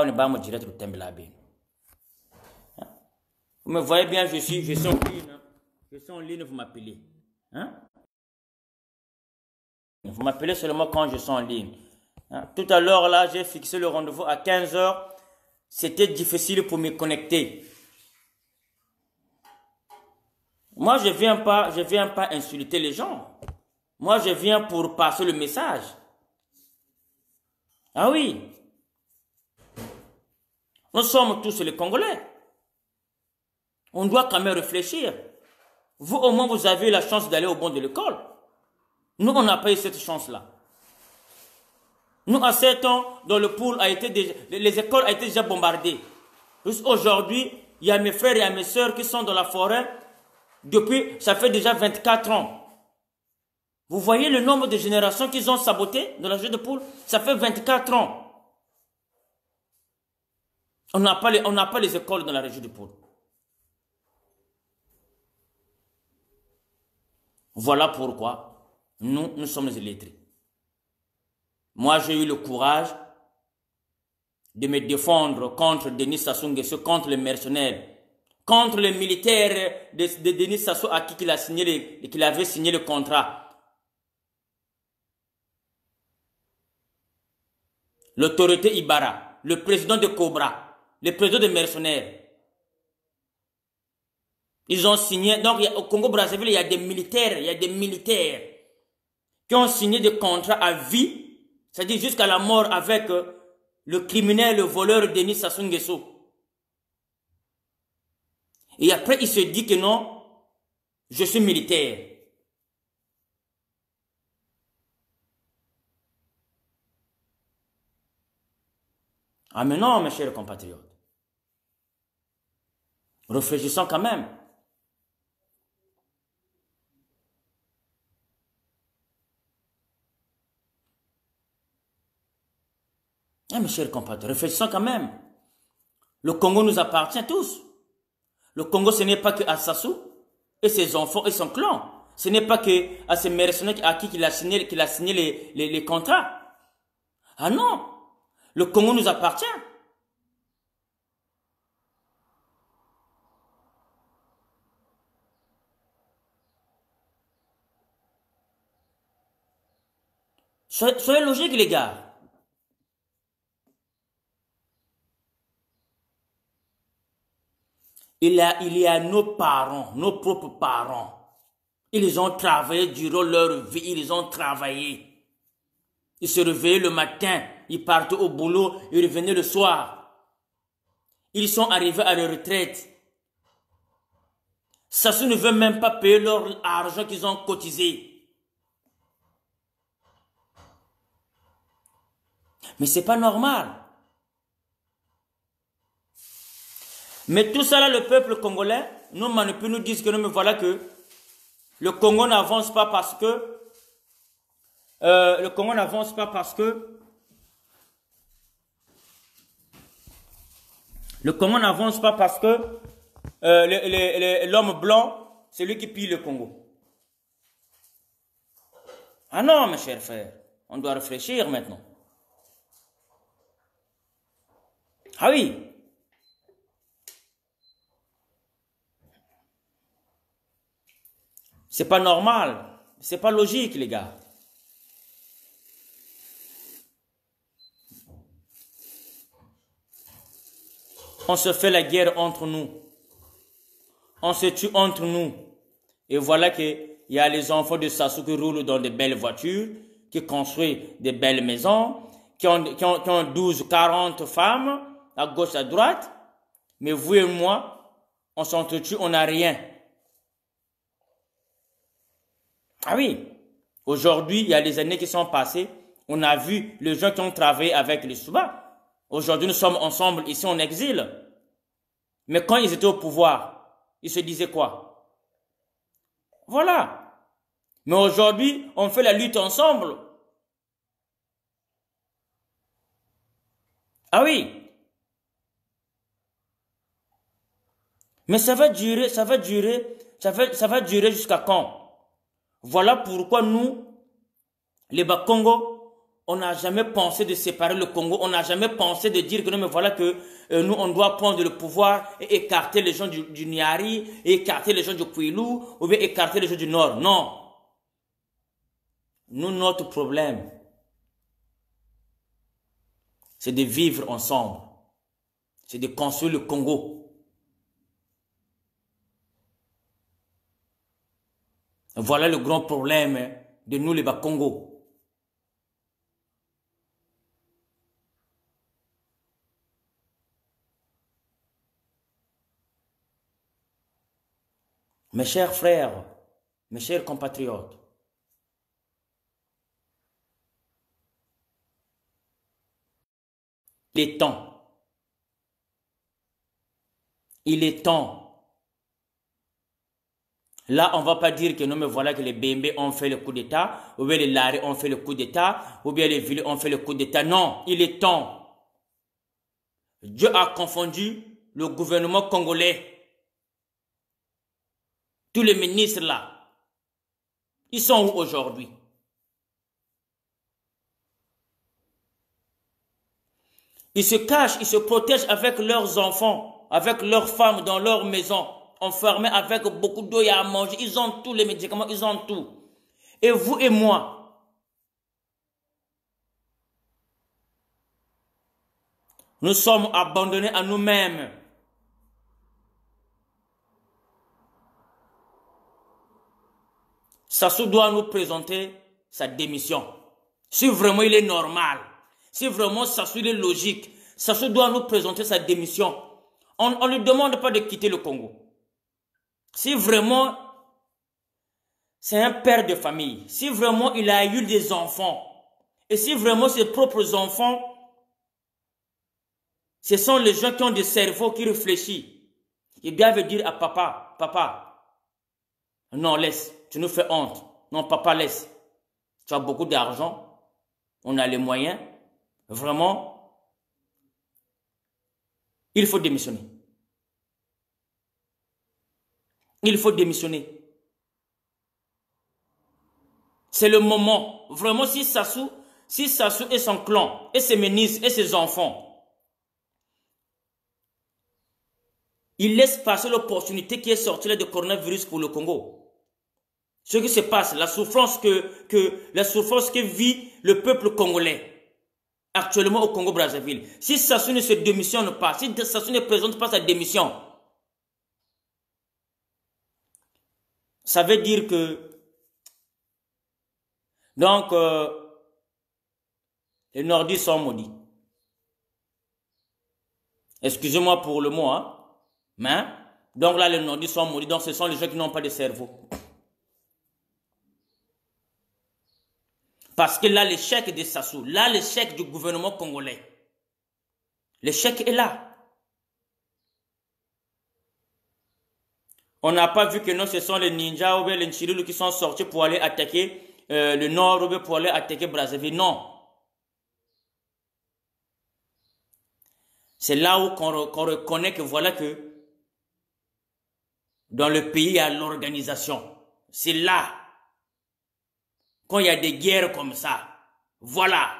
me voyez bien, je suis en ligne. Je suis en ligne, vous m'appelez. Hein? Vous m'appelez seulement quand je suis en ligne. Hein? Tout à l'heure, là, j'ai fixé le rendez-vous à 15 h. C'était difficile pour me connecter. Moi, je viens pas insulter les gens. Moi, je viens pour passer le message. Ah oui. Nous sommes tous les Congolais. On doit quand même réfléchir. Vous, au moins, vous avez eu la chance d'aller au bon de l'école. Nous, on n'a pas eu cette chance-là. Nous, à 7 ans, dans le pool, les écoles ont été déjà bombardées. Aujourd'hui, il y a mes frères et mes soeurs qui sont dans la forêt depuis, ça fait déjà 24 ans. Vous voyez le nombre de générations qu'ils ont sabotées dans la jeu de poule? Ça fait 24 ans. On n'a pas les écoles dans la région de Pôle. Voilà pourquoi nous sommes les illettrés. Moi, j'ai eu le courage de me défendre contre Denis Sassou Nguesso, contre les mercenaires, contre les militaires de Denis Sassou à qui il avait signé le contrat. L'autorité Ibarra, le président de Cobra, le président des mercenaires. Ils ont signé, donc au Congo-Brazzaville, il y a des militaires qui ont signé des contrats à vie, c'est-à-dire jusqu'à la mort avec le criminel, le voleur Denis Sassou Nguesso. Et après, il se dit que non, je suis militaire. Ah mais non, mes chers compatriotes. Réfléchissons quand même. Ah mes chers compatriotes, réfléchissons quand même. Le Congo nous appartient tous. Le Congo, ce n'est pas que à Sassou et ses enfants et son clan. Ce n'est pas que à ces mercenaires à qui il a signé les contrats. Ah non. Le Congo nous appartient. Soyez logiques, les gars. Il y a nos parents, nos propres parents. Ils ont travaillé durant leur vie, ils ont travaillé. Ils se réveillaient le matin, ils partaient au boulot, ils revenaient le soir. Ils sont arrivés à la retraite. Sassou ne veut même pas payer leur argent qu'ils ont cotisé. Mais c'est pas normal. Mais tout ça là, le peuple congolais nous manipule, nous disent que non, mais voilà que le Congo n'avance pas parce que Le Congo n'avance pas parce que l'homme blanc, c'est lui qui pille le Congo. Ah non, mes chers frères, on doit réfléchir maintenant. Ah oui. C'est pas normal, c'est pas logique, les gars. On se fait la guerre entre nous. On se tue entre nous. Et voilà qu'il y a les enfants de Sassou qui roulent dans de belles voitures, qui construisent de belles maisons, qui ont 12, 40 femmes, à gauche, à droite. Mais vous et moi, on s'entretue, on n'a rien. Ah oui, aujourd'hui, il y a des années qui sont passées, on a vu les gens qui ont travaillé avec les Souba. Aujourd'hui, nous sommes ensemble ici en exil. Mais quand ils étaient au pouvoir, ils se disaient quoi? Voilà. Mais aujourd'hui, on fait la lutte ensemble. Ah oui. Mais ça va durer jusqu'à quand? Voilà pourquoi nous, les Bas-Congo, on n'a jamais pensé de séparer le Congo. On n'a jamais pensé de dire que non, mais voilà que nous, on doit prendre le pouvoir et écarter les gens du Niari, et écarter les gens du Kwilu, ou bien écarter les gens du Nord. Non. Nous, notre problème, c'est de vivre ensemble. C'est de construire le Congo. Voilà le grand problème de nous, les Bas-Congo. Mes chers frères, mes chers compatriotes, il est temps. Il est temps. Là, on ne va pas dire que non, mais voilà que les BMB ont fait le coup d'État, ou bien les Lari ont fait le coup d'État, ou bien les villes ont fait le coup d'État. Non, il est temps. Dieu a confondu le gouvernement congolais. Tous les ministres là, ils sont où aujourd'hui? Ils se cachent, ils se protègent avec leurs enfants, avec leurs femmes dans leur maison, enfermés avec beaucoup d'eau et à manger. Ils ont tous les médicaments, ils ont tout. Et vous et moi, nous sommes abandonnés à nous-mêmes. Sassou doit nous présenter sa démission. Si vraiment il est normal, si vraiment Sassou il est logique, Sassou doit nous présenter sa démission. On ne lui demande pas de quitter le Congo. Si vraiment c'est un père de famille, si vraiment il a eu des enfants, et si vraiment ses propres enfants, ce sont les gens qui ont des cerveaux qui réfléchissent, ils doivent dire à papa, papa, non laisse. Tu nous fais honte. Non, papa, laisse. Tu as beaucoup d'argent. On a les moyens. Vraiment, il faut démissionner. Il faut démissionner. C'est le moment. Vraiment, si Sassou et son clan, et ses ministres, et ses enfants, ils laissent passer l'opportunité qui est sortie là de coronavirus pour le Congo. Ce qui se passe, la souffrance que vit le peuple congolais actuellement au Congo-Brazzaville. Si Sassou ne se démissionne pas, si Sassou ne présente pas sa démission, ça veut dire que donc les nordistes sont maudits. Excusez-moi pour le mot, hein? Mais donc là les nordistes sont maudits, donc ce sont les gens qui n'ont pas de cerveau. Parce que là, l'échec de Sassou, là, l'échec du gouvernement congolais, l'échec est là. On n'a pas vu que non, ce sont les ninjas ou bien les Nchirulu qui sont sortis pour aller attaquer le nord ou bien pour aller attaquer Brazzaville. Non. C'est là où qu'on reconnaît que voilà que dans le pays, il y a l'organisation. C'est là, quand il y a des guerres comme ça, voilà.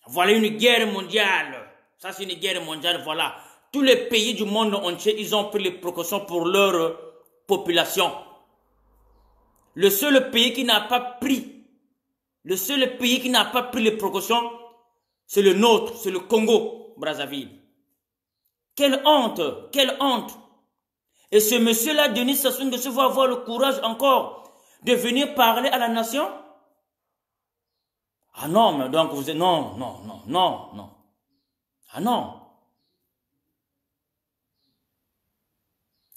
Voilà une guerre mondiale. Ça, c'est une guerre mondiale, voilà. Tous les pays du monde entier, ils ont pris les précautions pour leur population. Le seul pays qui n'a pas pris, les précautions, c'est le nôtre, c'est le Congo, Brazzaville. Quelle honte, quelle honte. Et ce monsieur-là, Denis Sassou Nguesso, va avoir le courage encore de venir parler à la nation? Ah non, mais donc vous êtes... Non, non, non, non, non. Ah non.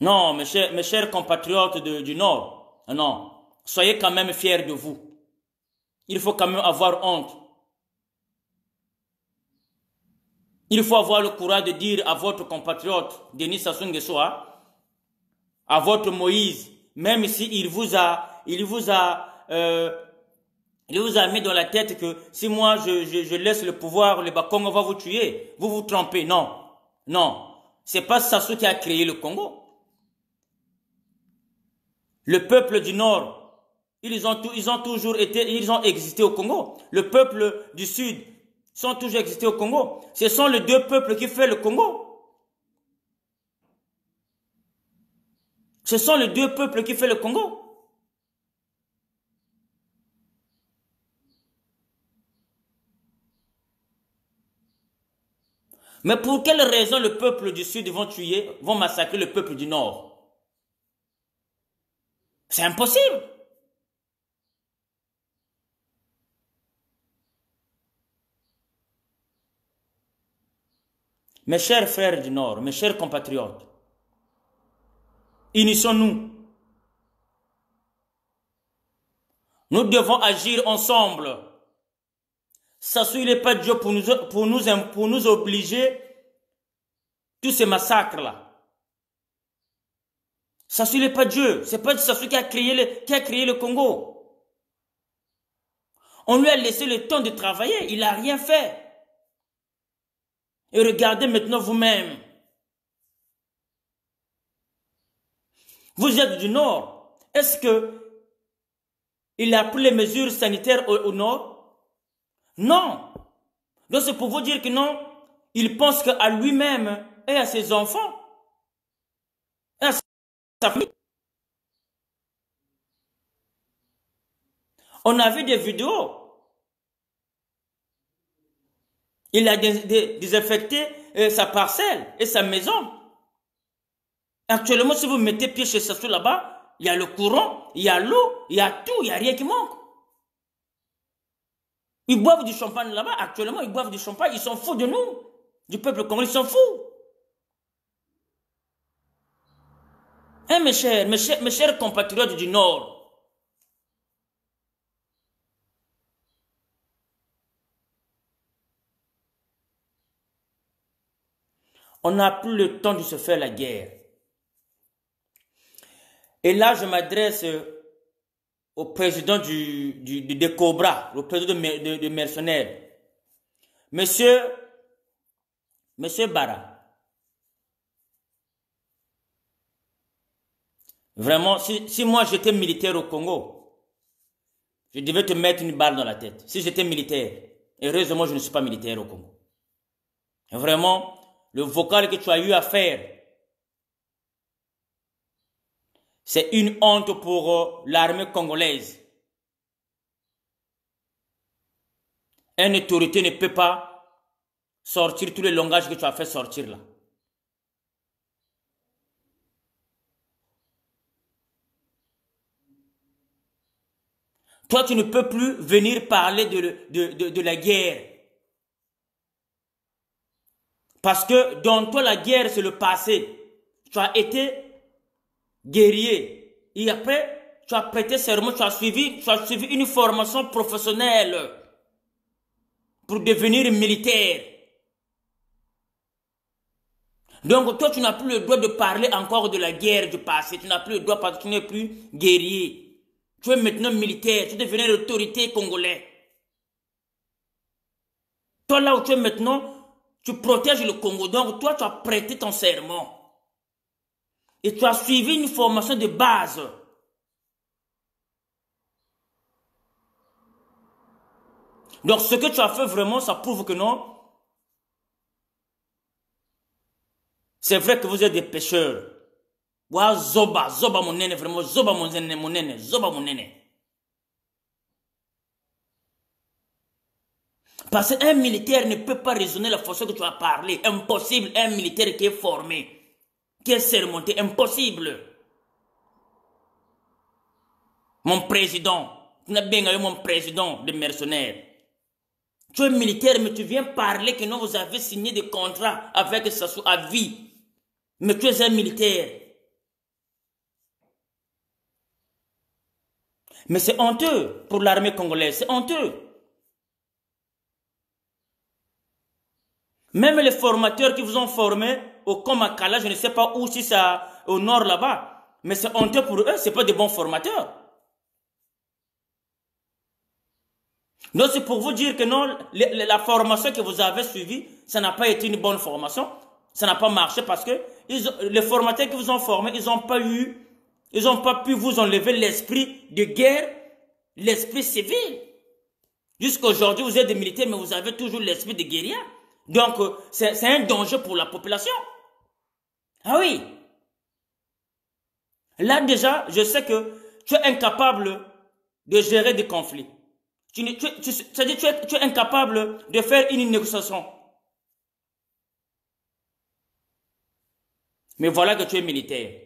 Non, mes chers compatriotes du Nord, non. Soyez quand même fiers de vous. Il faut quand même avoir honte. Il faut avoir le courage de dire à votre compatriote, Denis Sassou Nguesso, à votre Moïse, même si il vous a mis dans la tête que si moi je laisse le pouvoir, le Congo va vous tuer, vous vous trompez. Non, non, c'est pas Sassou qui a créé le Congo. Le peuple du Nord, ils ont existé au Congo. Le peuple du Sud sont toujours existés au Congo. Ce sont les deux peuples qui font le Congo. Ce sont les deux peuples qui font le Congo. Mais pour quelle raison le peuple du Sud vont massacrer le peuple du Nord? C'est impossible. Mes chers frères du Nord, mes chers compatriotes, unissons-nous. Nous devons agir ensemble. Sassou, il n'est pas Dieu pour nous obliger tous ces massacres-là. Sassou, il n'est pas Dieu. C'est pas Sassou qui a créé le Congo. On lui a laissé le temps de travailler. Il n'a rien fait. Et regardez maintenant vous-même. Vous êtes du Nord. Est-ce que il a pris les mesures sanitaires au Nord? Non. Donc c'est pour vous dire que non, il pense qu'à lui-même et à ses enfants. Et à sa famille. On a vu des vidéos. Il a désinfecté sa parcelle et sa maison. Actuellement, si vous mettez pied chez Sassou là-bas, il y a le courant, il y a l'eau, il y a tout, il n'y a rien qui manque. Ils boivent du champagne là-bas. Actuellement, ils boivent du champagne. Ils s'en foutent de nous. Du peuple congolais, ils s'en foutent. Hein, mes chers compatriotes du Nord. On n'a plus le temps de se faire la guerre. Et là, je m'adresse au président de Cobra, au président de mercenaires. Monsieur Bara, vraiment, si moi j'étais militaire au Congo, je devais te mettre une balle dans la tête. Si j'étais militaire, heureusement je ne suis pas militaire au Congo. Vraiment, le vocal que tu as eu à faire, c'est une honte pour l'armée congolaise. Une autorité ne peut pas sortir tous les langages que tu as fait sortir là. Toi, tu ne peux plus venir parler de la guerre. Parce que dans toi, la guerre, c'est le passé. Tu as été guerrier. Et après, tu as prêté serment, tu as suivi une formation professionnelle pour devenir militaire. Donc toi, tu n'as plus le droit de parler encore de la guerre du passé. Tu n'as plus le droit parce que tu n'es plus guerrier. Tu es maintenant militaire. Tu deviens l'autorité congolaise. Toi, là où tu es maintenant, Tu protèges le Congo. Donc, toi, tu as prêté ton serment. Et tu as suivi une formation de base. Donc, ce que tu as fait vraiment, ça prouve que non. C'est vrai que vous êtes des pêcheurs. Wa zoba, zoba mon nene, vraiment, zoba mon nene, zoba mon nene. Parce qu'un militaire ne peut pas raisonner la façon que tu as parlé. Impossible, un militaire qui est formé, qui est sermenté, impossible. Mon président, tu n'as bien eu mon président de mercenaires. Tu es militaire, mais tu viens parler que non, vous avez signé des contrats avec Sassou à vie. Mais tu es un militaire. Mais c'est honteux pour l'armée congolaise, c'est honteux. Même les formateurs qui vous ont formé au Komakala, je ne sais pas où, si c'est au nord là-bas, mais c'est honteux pour eux, ce n'est pas des bons formateurs. Donc c'est pour vous dire que non, la formation que vous avez suivie, ça n'a pas été une bonne formation, ça n'a pas marché parce que les formateurs qui vous ont formé, ils n'ont pas pu vous enlever l'esprit de guerre, l'esprit civil. Jusqu'à aujourd'hui, vous êtes des militaires, mais vous avez toujours l'esprit de guerrier. Donc, c'est un danger pour la population. Ah oui. Là, déjà, je sais que tu es incapable de gérer des conflits. C'est-à-dire que tu es incapable de faire une négociation. Mais voilà que tu es militaire.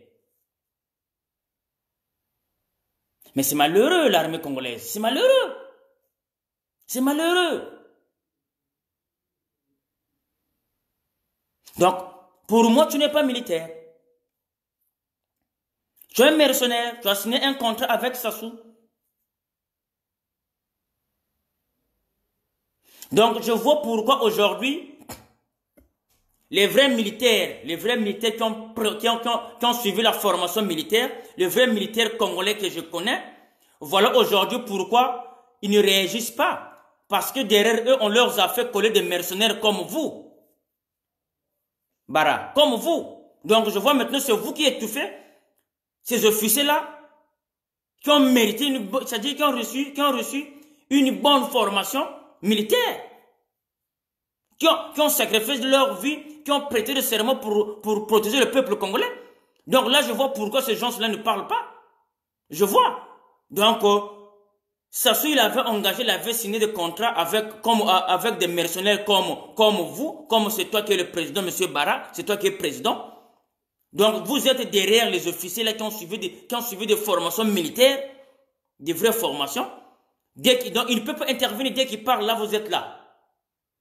Mais c'est malheureux, l'armée congolaise. C'est malheureux. C'est malheureux. Donc, pour moi, tu n'es pas militaire. Tu es un mercenaire. Tu as signé un contrat avec Sassou. Donc, je vois pourquoi aujourd'hui, les vrais militaires qui ont suivi la formation militaire, les vrais militaires congolais que je connais, voilà aujourd'hui pourquoi ils ne réagissent pas. Parce que derrière eux, on leur a fait coller des mercenaires comme vous. Bara, comme vous. Donc, je vois maintenant, c'est vous qui étouffez ces officiers-là qui ont mérité, c'est-à-dire qui ont reçu une bonne formation militaire, qui ont sacrifié leur vie, qui ont prêté le serment pour protéger le peuple congolais. Donc là, je vois pourquoi ces gens-là ne parlent pas. Je vois. Donc, Sassou, il avait signé des contrats avec des mercenaires comme vous, comme c'est toi qui es le président, M. Bara, c'est toi qui es président. Donc, vous êtes derrière les officiers là qui ont suivi des formations militaires, des vraies formations. Donc, ils ne peuvent pas intervenir dès qu'ils parlent, là, vous êtes là.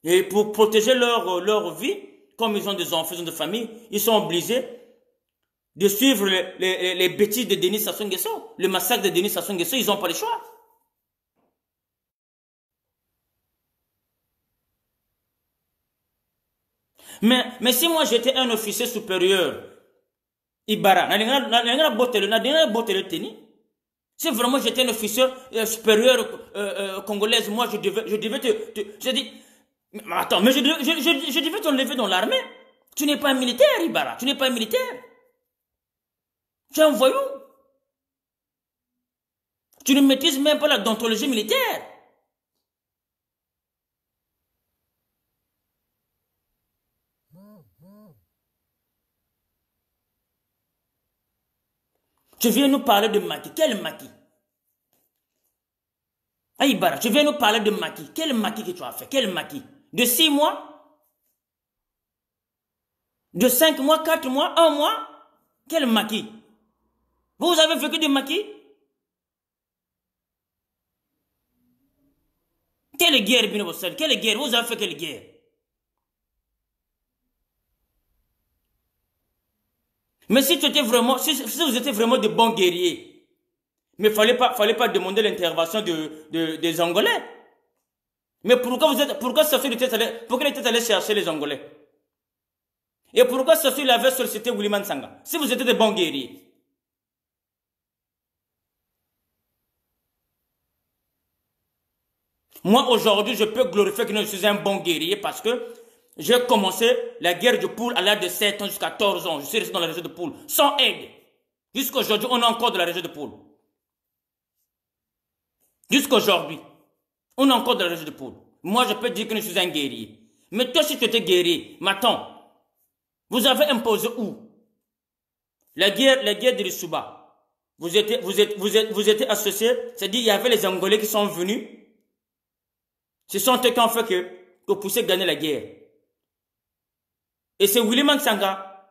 Et pour protéger leur vie, comme ils ont des enfants, ils ont des familles, ils sont obligés de suivre les bêtises de Denis Sassou Nguesso. Le massacre de Denis Sassou Nguesso, ils n'ont pas le choix. Mais si moi j'étais un officier supérieur, Ibara, si vraiment j'étais un officier supérieur congolaise, moi je devais je dis, mais attends, mais je devais t'enlever dans l'armée. Tu n'es pas un militaire, Ibara, tu n'es pas un militaire. Tu es un voyou. Tu ne maîtrises même pas la déontologie militaire. Tu viens nous parler de maquis. Quel maquis? Aïbara, tu viens nous parler de maquis. Quel maquis que tu as fait? Quel maquis? De 6 mois? De 5 mois, 4 mois, 1 mois? Quel maquis? Vous avez vécu des maquis? Quelle guerre, Binobossel? Quelle guerre? Vous avez fait quelle guerre? Mais si vous étiez vraiment de bons guerriers, mais fallait pas demander l'intervention des Angolais. Mais pourquoi Sassou était allé chercher les Angolais? Et pourquoi Sassou il avait sollicité William Sanga? Si vous étiez de bons guerriers. Moi aujourd'hui je peux glorifier que je suis un bon guerrier parce que J'ai commencé la guerre de Poul à l'âge de 7 ans jusqu'à 14 ans. Je suis resté dans la région de Poul, sans aide. Jusqu'à aujourd'hui, on est encore dans la région de Poul. Jusqu'à aujourd'hui, on est encore dans la région de Poul. Moi, je peux dire que je suis un guerrier. Mais toi, si tu étais guerrier, m'attends, vous avez imposé où? La guerre de Lissouba. Vous étiez associés, c'est-à-dire il y avait les Angolais qui sont venus. Ce sont eux qui ont fait que vous puissiez gagner la guerre. Et c'est William Sanga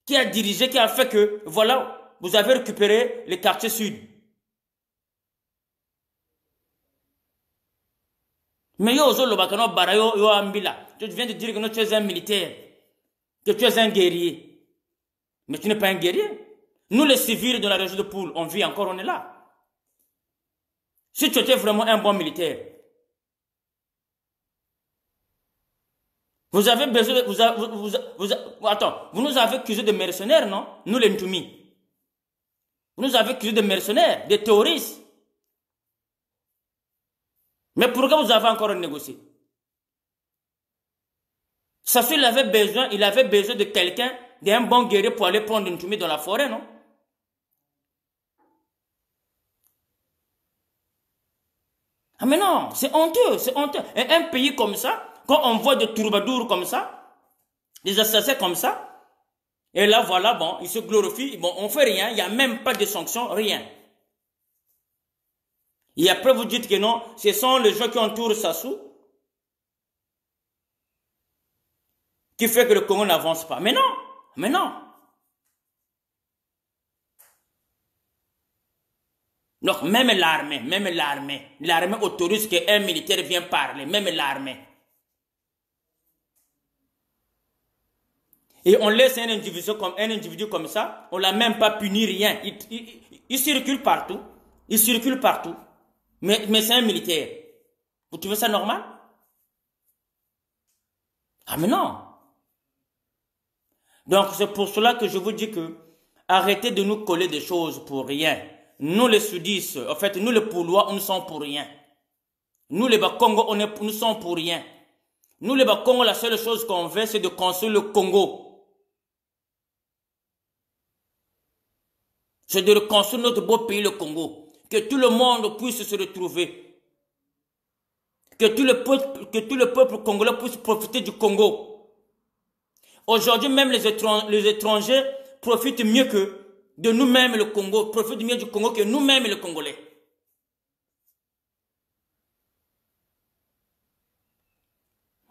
qui a dirigé, qui a fait que, voilà, vous avez récupéré les quartiers sud. Mais yo, tu viens de dire que tu es un militaire, que tu es un guerrier. Mais tu n'es pas un guerrier. Nous, les civils de la région de Poul, on vit encore, on est là. Si tu étais vraiment un bon militaire, vous avez besoin de... Attends, vous nous avez accusé de mercenaires, non? Nous, les Ntoumi. Vous nous avez accusé de mercenaires, de terroristes. Mais pourquoi vous avez encore négocié? Sassou, il avait besoin de quelqu'un, d'un bon guerrier pour aller prendre une Ntoumi dans la forêt, non? Ah mais non, c'est honteux, c'est honteux. Et un pays comme ça, quand on voit des troubadours comme ça, des assassins comme ça, et là voilà, bon, ils se glorifient, bon, on fait rien, il n'y a même pas de sanctions, rien. Et après vous dites que non, ce sont les gens qui entourent Sassou qui fait que le Congo n'avance pas. Mais non, mais non. Donc même l'armée autorise qu'un militaire vienne parler, même l'armée. Et on laisse un individu comme ça, on ne l'a même pas puni, rien. Il circule partout. Il circule partout. Mais c'est un militaire. Vous trouvez ça normal? Ah mais non. Donc c'est pour cela que je vous dis que arrêtez de nous coller des choses pour rien. Nous les Sudistes, en fait nous les Poulois, nous sommes pour rien. Nous les Bakongo, nous sommes pour rien. Nous les Bakongo, la seule chose qu'on veut, c'est de construire le Congo. C'est de reconstruire notre beau pays, le Congo. Que tout le monde puisse se retrouver. Que tout le peuple congolais puisse profiter du Congo. Aujourd'hui, même les étrangers profitent mieux que de nous-mêmes, le Congo. Profitent mieux du Congo que nous-mêmes, les Congolais.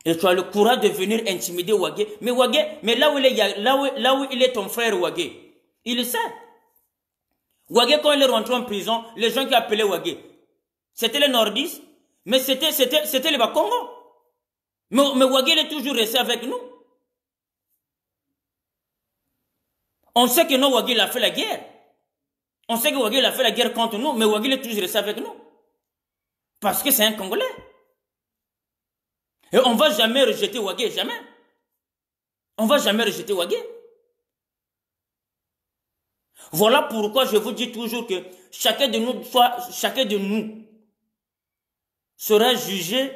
Et tu as le courage de venir intimider Ouagé. Mais Ouagé, mais là où il est ton frère Ouagé, il le sait. Ouagé, quand il est rentré en prison, les gens qui appelaient Ouagé, c'était les nordistes, mais c'était les Bakongo. Mais Ouagé, il est toujours resté avec nous. On sait que non, Ouagé, il a fait la guerre. On sait que Ouagé, il a fait la guerre contre nous, mais Ouagé, il est toujours resté avec nous. Parce que c'est un Congolais. Et on ne va jamais rejeter Ouagé, jamais. On ne va jamais rejeter Ouagé. Voilà pourquoi je vous dis toujours que chacun de nous sera jugé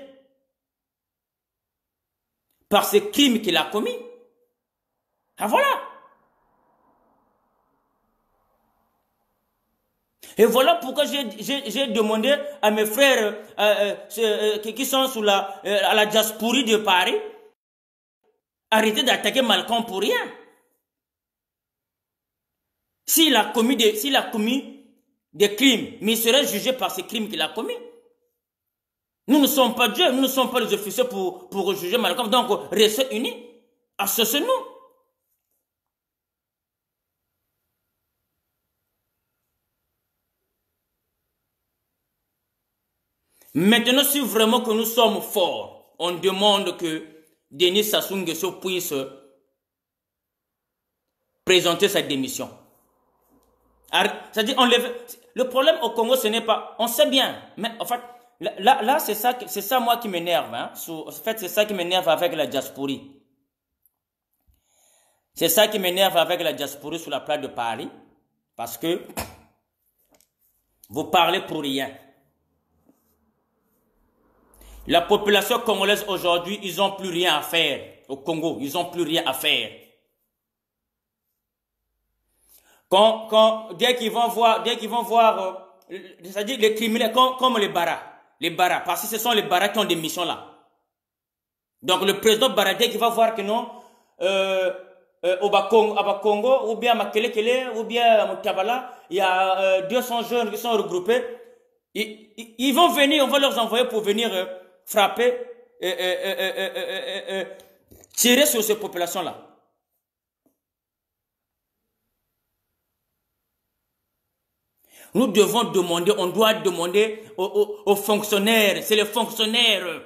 par ce crime qu'il a commis. Ah voilà. Et voilà pourquoi j'ai demandé à mes frères qui sont à la diaspora de Paris, arrêtez d'attaquer Malcolm pour rien. S'il a commis des crimes, mais il serait jugé par ces crimes qu'il a commis. Nous ne sommes pas Dieu, nous ne sommes pas les officiers pour juger Malcolm. Donc, restez unis, associez-nous. Maintenant, si vraiment que nous sommes forts, on demande que Denis Sassou Nguesso puisse présenter sa démission. C'est-à-dire, le problème au Congo, ce n'est pas... On sait bien, mais en fait, là c'est ça moi qui m'énerve. Hein. En fait, c'est ça qui m'énerve avec la diaspora. C'est ça qui m'énerve avec la diaspora sur la place de Paris. Parce que vous parlez pour rien. La population congolaise aujourd'hui, ils n'ont plus rien à faire. au Congo. Ils n'ont plus rien à faire. Dès qu'ils vont voir, c'est-à-dire les criminels comme les Baras, parce que ce sont les Baras qui ont des missions là. Donc le président Bara, dès qu'il va voir que non, au Congo, ou bien à Makelekele, ou bien à Mutabala, il y a 200 jeunes qui sont regroupés. Ils vont venir, on va leur envoyer pour venir frapper, tirer sur ces populations-là. Nous devons demander, on doit demander aux fonctionnaires, c'est les fonctionnaires.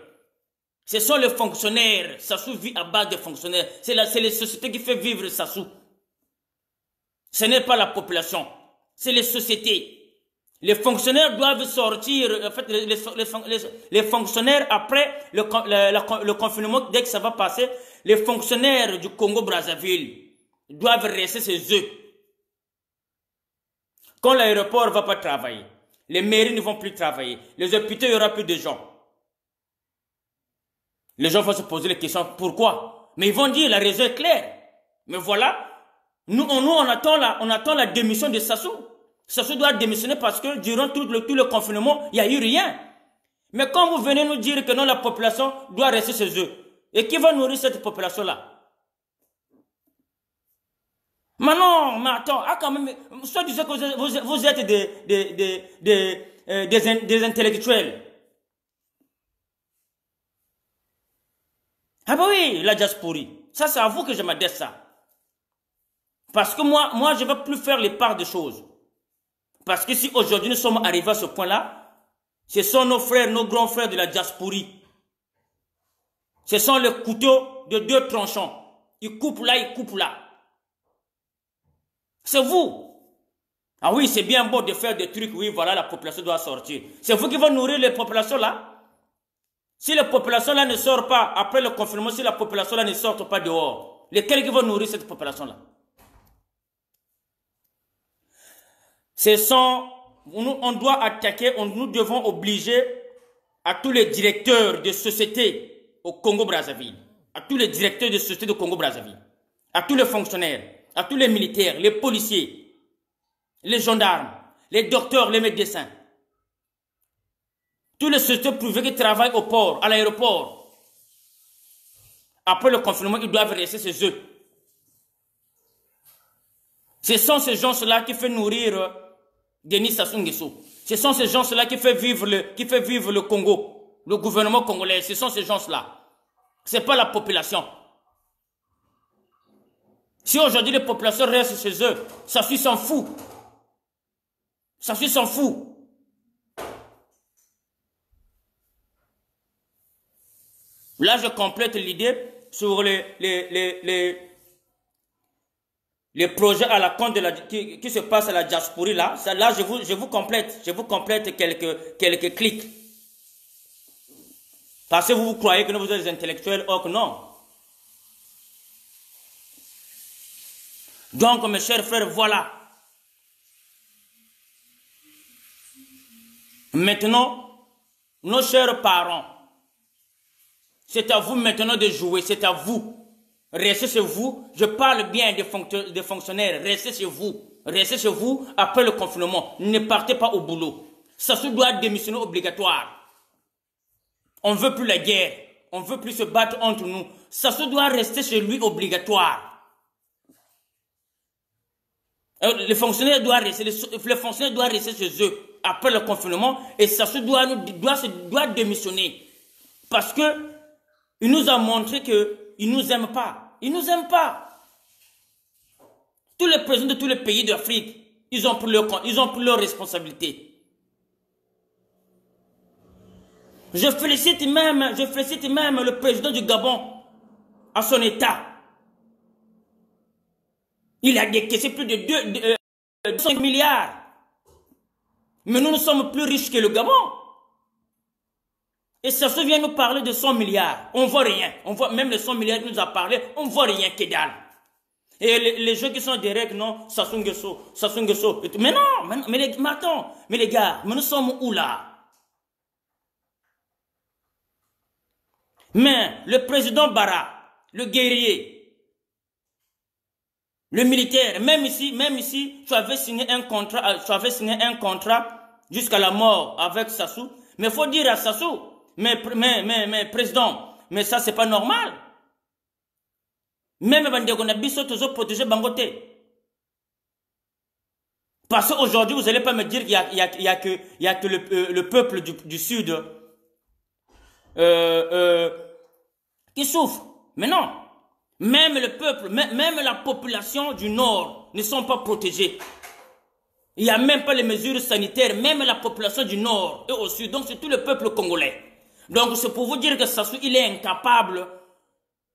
Ce sont les fonctionnaires. Sassou vit à base de fonctionnaires. C'est les sociétés qui font vivre Sassou. Ce n'est pas la population. C'est les sociétés. Les fonctionnaires doivent sortir. En fait, les fonctionnaires, après le confinement, dès que ça va passer, les fonctionnaires du Congo-Brazzaville doivent rester chez eux. Quand l'aéroport ne va pas travailler, les mairies ne vont plus travailler, les hôpitaux, il n'y aura plus de gens. Les gens vont se poser les questions, pourquoi? Mais ils vont dire, la raison est claire. Mais voilà, on attend la démission de Sassou. Sassou doit démissionner parce que durant tout le confinement, il n'y a eu rien. Mais quand vous venez nous dire que non, la population doit rester chez eux, et qui va nourrir cette population-là? Mais non, mais attends, quand même, soit disant que vous êtes des intellectuels. Ah bah oui, la diaspora. Ça, c'est à vous que je m'adresse ça. Parce que moi, je ne vais plus faire les parts des choses. Parce que si aujourd'hui nous sommes arrivés à ce point-là, ce sont nos frères, nos grands frères de la diaspora. Ce sont les couteaux de 2 tranchants. Ils coupent là, ils coupent là. C'est vous. Ah oui, c'est bien beau de faire des trucs, oui, voilà, la population doit sortir. C'est vous qui va nourrir les populations là. Si la population là ne sort pas, après le confinement, si la population là ne sort pas dehors, lesquels qui vont nourrir cette population là? On doit attaquer, nous devons obliger à tous les directeurs de sociétés au Congo-Brazzaville, à tous les directeurs de sociétés du Congo-Brazzaville, à tous les fonctionnaires, à tous les militaires, les policiers, les gendarmes, les docteurs, les médecins, tous les sociétés privées qui travaillent au port, à l'aéroport. Après le confinement, ils doivent rester chez eux. Ce sont ces gens-là qui font nourrir Denis Sassou Nguesso. Ce sont ces gens-là qui font vivre le Congo, le gouvernement congolais. Ce sont ces gens-là. Ce n'est pas la population. Si aujourd'hui les populations restent chez eux, Sassou s'en fout. Sassou s'en fout. Là, je complète l'idée sur les projets à la compte qui se passent à la diaspora. Là, je vous complète quelques clics. Parce que vous croyez que vous êtes des intellectuels, or que non. Donc, mes chers frères, voilà. Maintenant, nos chers parents, c'est à vous maintenant de jouer, c'est à vous. Restez chez vous, je parle bien des fonctionnaires, restez chez vous. Restez chez vous après le confinement, ne partez pas au boulot. Sassou doit démissionner obligatoire. On ne veut plus la guerre, on ne veut plus se battre entre nous. Sassou doit rester chez lui obligatoire. Les fonctionnaires doivent rester chez eux après le confinement et Sassou doit démissionner. Parce que il nous a montré qu'il ne nous aime pas. Il ne nous aime pas. Tous les présidents de tous les pays d'Afrique, ils ont pris leur responsabilité. Je félicite même le président du Gabon à son état. Il a décaissé plus de 5 milliards. Mais nous sommes plus riches que le Gabon. Et ça se vient nous parler de 100 milliards. On ne voit rien. On voit même les 100 milliards qu'il nous a parlé, on ne voit rien que dalle. Et les gens qui sont directs, non, Sassou Nguesso. Mais non, mais attends, mais les gars, mais nous sommes où là? Mais le président Bara, le guerrier, le militaire. Même ici, tu avais signé un contrat jusqu'à la mort avec Sassou. Mais il faut dire à Sassou, mais président, mais ça c'est pas normal. Même Bandego Nabiso toujours protéger Bangote. Parce qu'aujourd'hui, vous n'allez pas me dire qu'il y a que le peuple du Sud qui souffre. Mais non. Même le peuple, même la population du Nord ne sont pas protégés. Il n'y a même pas les mesures sanitaires, même la population du Nord et au Sud. Donc c'est tout le peuple congolais. Donc c'est pour vous dire que Sassou, il est incapable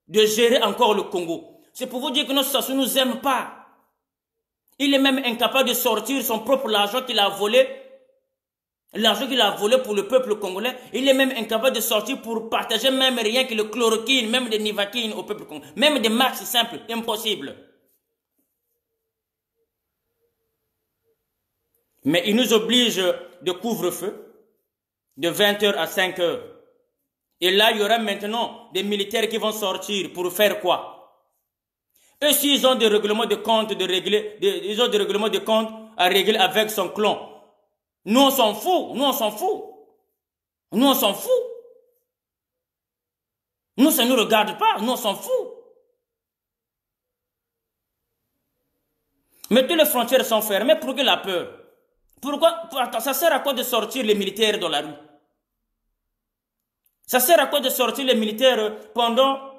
de gérer encore le Congo. C'est pour vous dire que notre Sassou ne nous aime pas. Il est même incapable de sortir son propre argent qu'il a volé. L'argent qu'il a volé pour le peuple congolais. Il est même incapable de sortir pour partager même rien que le chloroquine, même des nivaquines au peuple congolais. Même des marques simples, impossible. Mais il nous oblige de couvre-feu de 20h à 5h. Et là, il y aura maintenant des militaires qui vont sortir pour faire quoi? Eux, s'ils ont des règlements de compte ils ont des règlements de compte à régler avec son clan. Nous, on s'en fout. Nous, on s'en fout. Nous, on s'en fout. Nous, ça ne nous regarde pas. Nous, on s'en fout. Mais toutes les frontières sont fermées. Pourquoi la peur? Pourquoi? Ça sert à quoi de sortir les militaires dans la rue? Ça sert à quoi de sortir les militaires pendant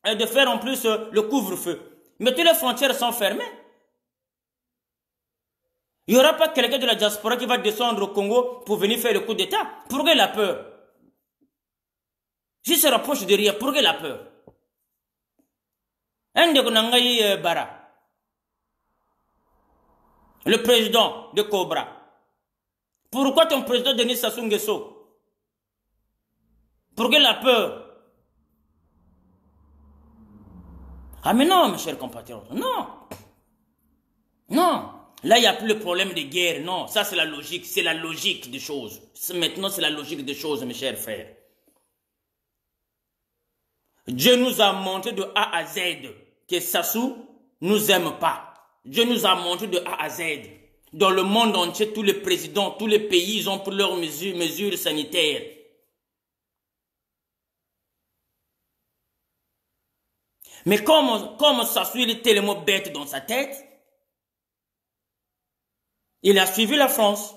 de faire en plus le couvre-feu? Mais toutes les frontières sont fermées. Il n'y aura pas quelqu'un de la diaspora qui va descendre au Congo pour venir faire le coup d'État. Pourquoi la peur? Si se rapproche de rien, pourquoi la peur? Le président de Cobra. Pourquoi ton président Denis Sassou Nguesso? Pourquoi la peur? Ah mais non, mes chers compatriotes, non. Non. Là, il n'y a plus le problème de guerre, non. Ça, c'est la logique des choses. Maintenant, c'est la logique des choses, mes chers frères. Dieu nous a montré de A à Z que Sassou nous aime pas. Dieu nous a montré de A à Z. Dans le monde entier, tous les présidents, tous les pays, ils ont pris leurs mesures sanitaires. Mais comme Sassou, il est tellement bête dans sa tête, il a suivi la France.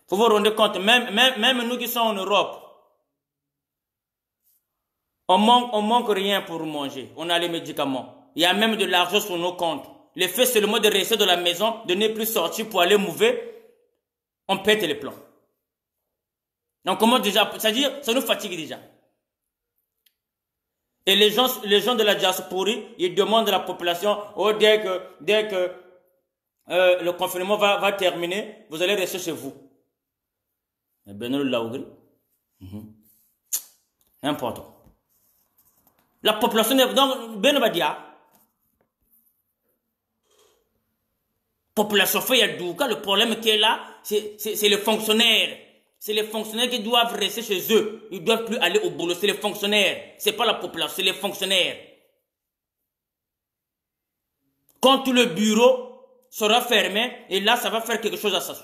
Vous vous rendez compte, même nous qui sommes en Europe, on manque rien pour manger. On a les médicaments. Il y a même de l'argent sur nos comptes. Le fait seulement de rester dans la maison, de ne plus sortir pour aller mouver, on pète les plombs. Donc comment déjà, c'est-à-dire, ça nous fatigue déjà. Et les gens de la diaspora, ils demandent à la population, oh, dès que le confinement va terminer, vous allez rester chez vous. N'importe. La population, donc, population fait le problème qui est là, c'est les fonctionnaires. C'est les fonctionnaires qui doivent rester chez eux. Ils ne doivent plus aller au boulot. C'est les fonctionnaires. Ce n'est pas la population, c'est les fonctionnaires. Quand tout le bureau sera fermé, et là, ça va faire quelque chose à ça.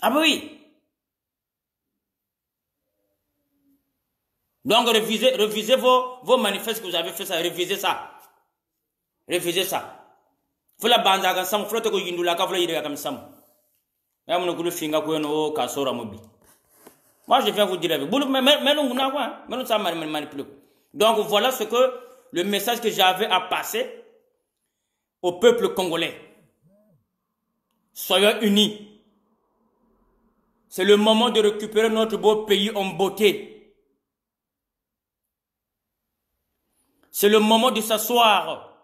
Ah ben oui. Donc, révisez vos manifestes que vous avez fait ça. Révisez ça. Révisez ça. Faut la bande à sam flotte ko yindula ka fla yire kam sam ya mon ko finga ko no ka sora mobi. Moi je viens vous dire avec boulou mais non na quoi mais non ça manipule. Donc voilà ce que le message que j'avais à passer au peuple congolais. Soyons unis. C'est le moment de récupérer notre beau pays en beauté. C'est le moment de s'asseoir.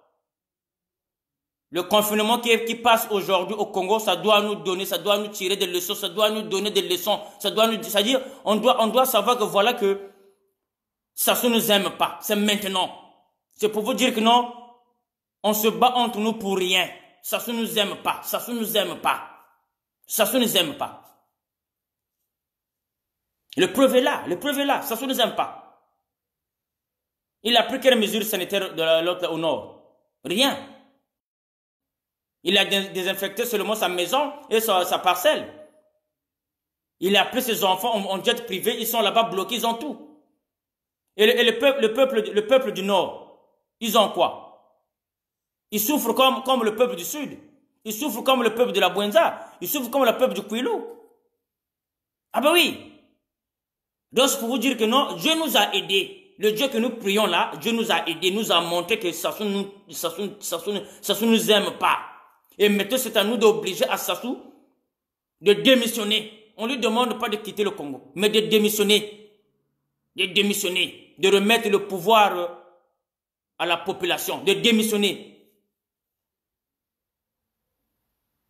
Le confinement qui passe aujourd'hui au Congo, ça doit nous donner, ça doit nous tirer des leçons, ça doit nous donner des leçons, ça doit nous, c'est-à-dire, on doit savoir que voilà que ça ne nous aime pas, c'est maintenant. C'est pour vous dire que non, on se bat entre nous pour rien. Ça ne nous aime pas, ça ne nous aime pas. Sassou ne les aime pas. Le preuve est là, Sassou ne les aime pas. Il a pris quelles mesures sanitaires de l'autre au nord? Rien. Il a désinfecté seulement sa maison et sa parcelle. Il a pris ses enfants en jet privé, ils sont là-bas bloqués, ils ont tout. Et le peuple du Nord, ils ont quoi? Ils souffrent comme le peuple du Sud. Ils souffrent comme le peuple de la Bouenza. Ils souffrent comme le peuple du Kouilou. Ah ben oui. Donc c'est pour vous dire que non, Dieu nous a aidés. Le Dieu que nous prions là, Dieu nous a aidés, nous a montré que Sassou nous aime pas. Et maintenant c'est à nous d'obliger à Sassou de démissionner. On ne lui demande pas de quitter le Congo, mais de démissionner. De démissionner. De remettre le pouvoir à la population. De démissionner.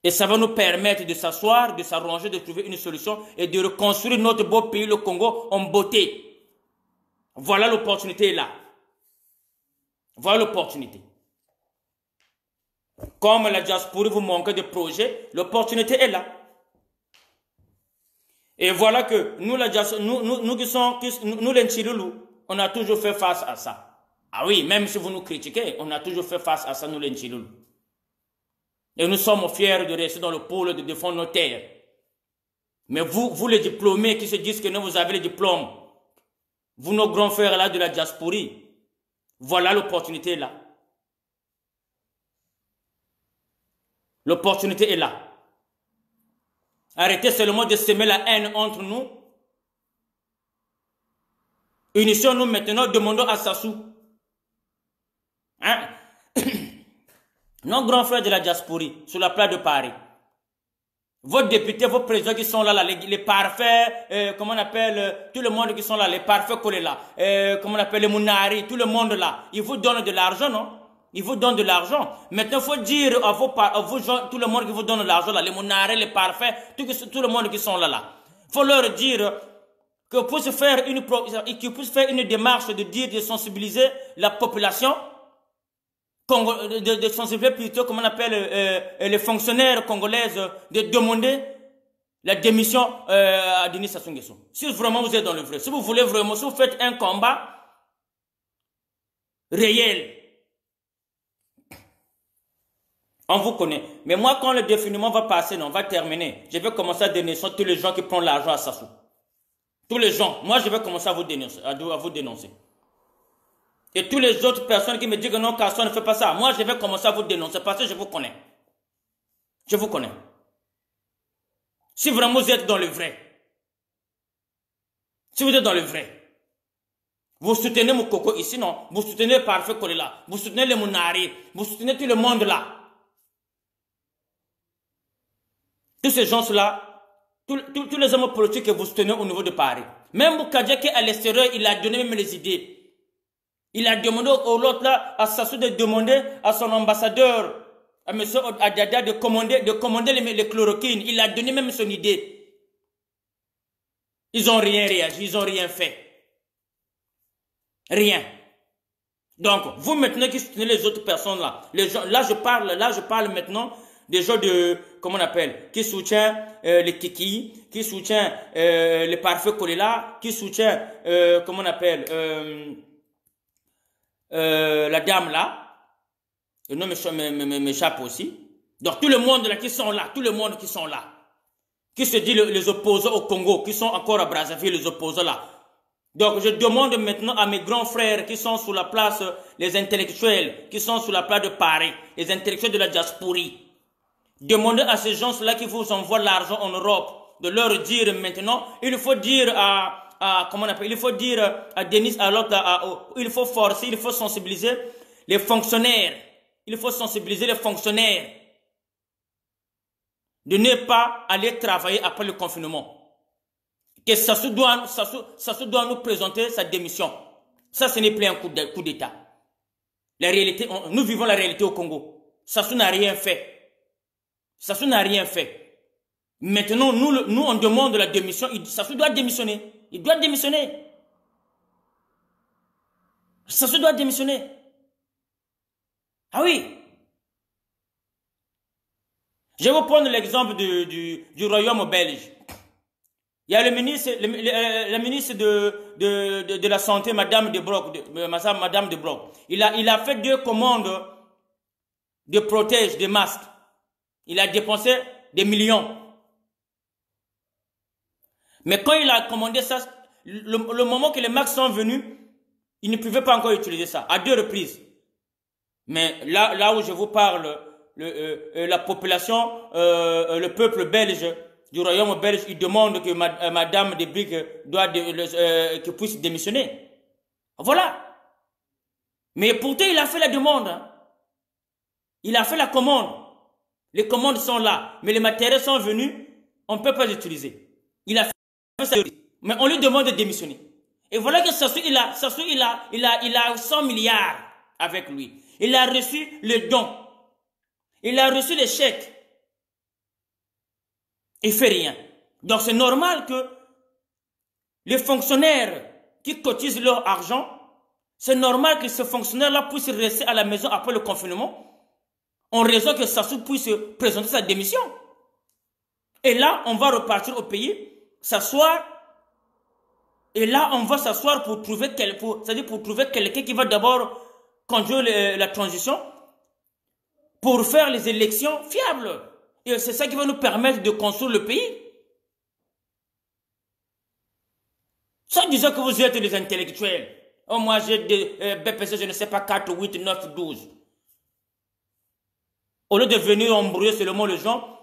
Et ça va nous permettre de s'asseoir, de s'arranger, de trouver une solution et de reconstruire notre beau pays, le Congo, en beauté. Voilà l'opportunité là. Voilà l'opportunité. Comme la diaspora vous manque de projets, l'opportunité est là. Et voilà que nous, nous les Nchiloulou, on a toujours fait face à ça. Ah oui, même si vous nous critiquez, on a toujours fait face à ça, nous les Nchiloulou. Et nous sommes fiers de rester dans le pôle de défendre nos terres. Mais vous les diplômés qui se disent que non, vous avez les diplômes, vous nos grands frères là de la diaspora, voilà l'opportunité là. L'opportunité est là. Arrêtez seulement de semer la haine entre nous. Unissons-nous maintenant, demandons à Sassou. Hein? Nos grands frères de la diaspora, sur la place de Paris. Vos députés, vos présidents qui sont là, les parfaits, comment on appelle, tout le monde qui sont là, les parfaits collés là, comment on appelle, les Mounari, tout le monde là, ils vous donnent de l'argent, non? Ils vous donnent de l'argent. Maintenant, il faut dire à vos gens, tout le monde qui vous donne de l'argent, là, les Mounari, les parfaits, tout le monde qui sont là. Il faut leur dire que qu'ils puissent faire une démarche de dire, de sensibiliser la population, de sensibiliser plutôt, comment on appelle, les fonctionnaires congolaises, de demander la démission à Denis Sassou Nguesso. Si vraiment vous êtes dans le vrai, si vous voulez vraiment, si vous faites un combat réel, on vous connaît. Mais moi, quand le définement va passer, non, va terminer, je vais commencer à dénoncer tous les gens qui prennent l'argent à Sassou. Tous les gens. Moi, je vais commencer à vous dénoncer. Et toutes les autres personnes qui me disent que non, Castro ne fait pas ça. Moi, je vais commencer à vous dénoncer parce que je vous connais. Je vous connais. Si vraiment vous êtes dans le vrai. Si vous êtes dans le vrai. Vous soutenez Moukoko ici, non? Vous soutenez le Parfait Kolela. Vous soutenez les Mounari. Vous soutenez tout le monde là. Tous ces gens-là, tous les hommes politiques que vous soutenez au niveau de Paris. Même Boukadja qui est à l'extérieur, il a donné même les idées. Il a demandé au l'autre là, à Sassou de demander à son ambassadeur, à M. Adada de commander les chloroquines. Il a donné même son idée. Ils n'ont rien réagi, ils n'ont rien fait. Rien. Donc, vous maintenant qui soutenez les autres personnes là, les gens, là je parle maintenant des gens de, comment on appelle, qui soutient les Kiki, qui soutient les Parfaits Kolela, qui soutient, comment on appelle, la dame là, le nom m'échappe aussi. Donc tout le monde là qui sont là, tout le monde qui sont là, qui se dit les opposants au Congo, qui sont encore à Brazzaville, les opposants là. Donc je demande maintenant à mes grands frères qui sont sur la place, les intellectuels, qui sont sur la place de Paris, les intellectuels de la diaspora, demandez à ces gens-là qui vous envoient l'argent en Europe, de leur dire maintenant, il faut dire comment on appelle, il faut dire à Denis, à l'autre, il faut forcer, il faut sensibiliser les fonctionnaires. Il faut sensibiliser les fonctionnaires de ne pas aller travailler après le confinement. Que Sassou doit nous présenter sa démission. Ça, ce n'est plus un coup d'État. La réalité, nous vivons la réalité au Congo. Sassou n'a rien fait. Sassou n'a rien fait. Maintenant, nous on demande la démission. Sassou doit démissionner. Il doit démissionner. Sassou doit démissionner. Ah oui. Je vais vous prendre l'exemple du royaume belge. Il y a le ministre de la Santé, Madame de Brock. Il a fait 2 commandes de protège, de masques. Il a dépensé des millions. Mais quand il a commandé ça, le moment que les masques sont venus, il ne pouvait pas encore utiliser ça, à 2 reprises. Mais là où je vous parle, la population, le peuple belge, du royaume belge, il demande que Madame de Brock puisse démissionner. Voilà. Mais pourtant, il a fait la demande. Hein. Il a fait la commande. Les commandes sont là. Mais les matériels sont venus. On ne peut pas les utiliser. Il a fait ça. Mais on lui demande de démissionner. Et voilà que Sassou, il a 100 milliards avec lui. Il a reçu le don. Il a reçu les chèques. Il fait rien. Donc c'est normal que les fonctionnaires qui cotisent leur argent, c'est normal que ces fonctionnaires-là puissent rester à la maison après le confinement, en raison que Sassou puisse présenter sa démission. Et là, on va repartir au pays, s'asseoir, et là, on va s'asseoir pour trouver quelqu'un qui va d'abord conduire la transition, pour faire les élections fiables. Et c'est ça qui va nous permettre de construire le pays. Ça disant que vous êtes des intellectuels. Oh, moi j'ai des BPC, je ne sais pas, 4, 8, 9, 12. Au lieu de venir embrouiller seulement les gens,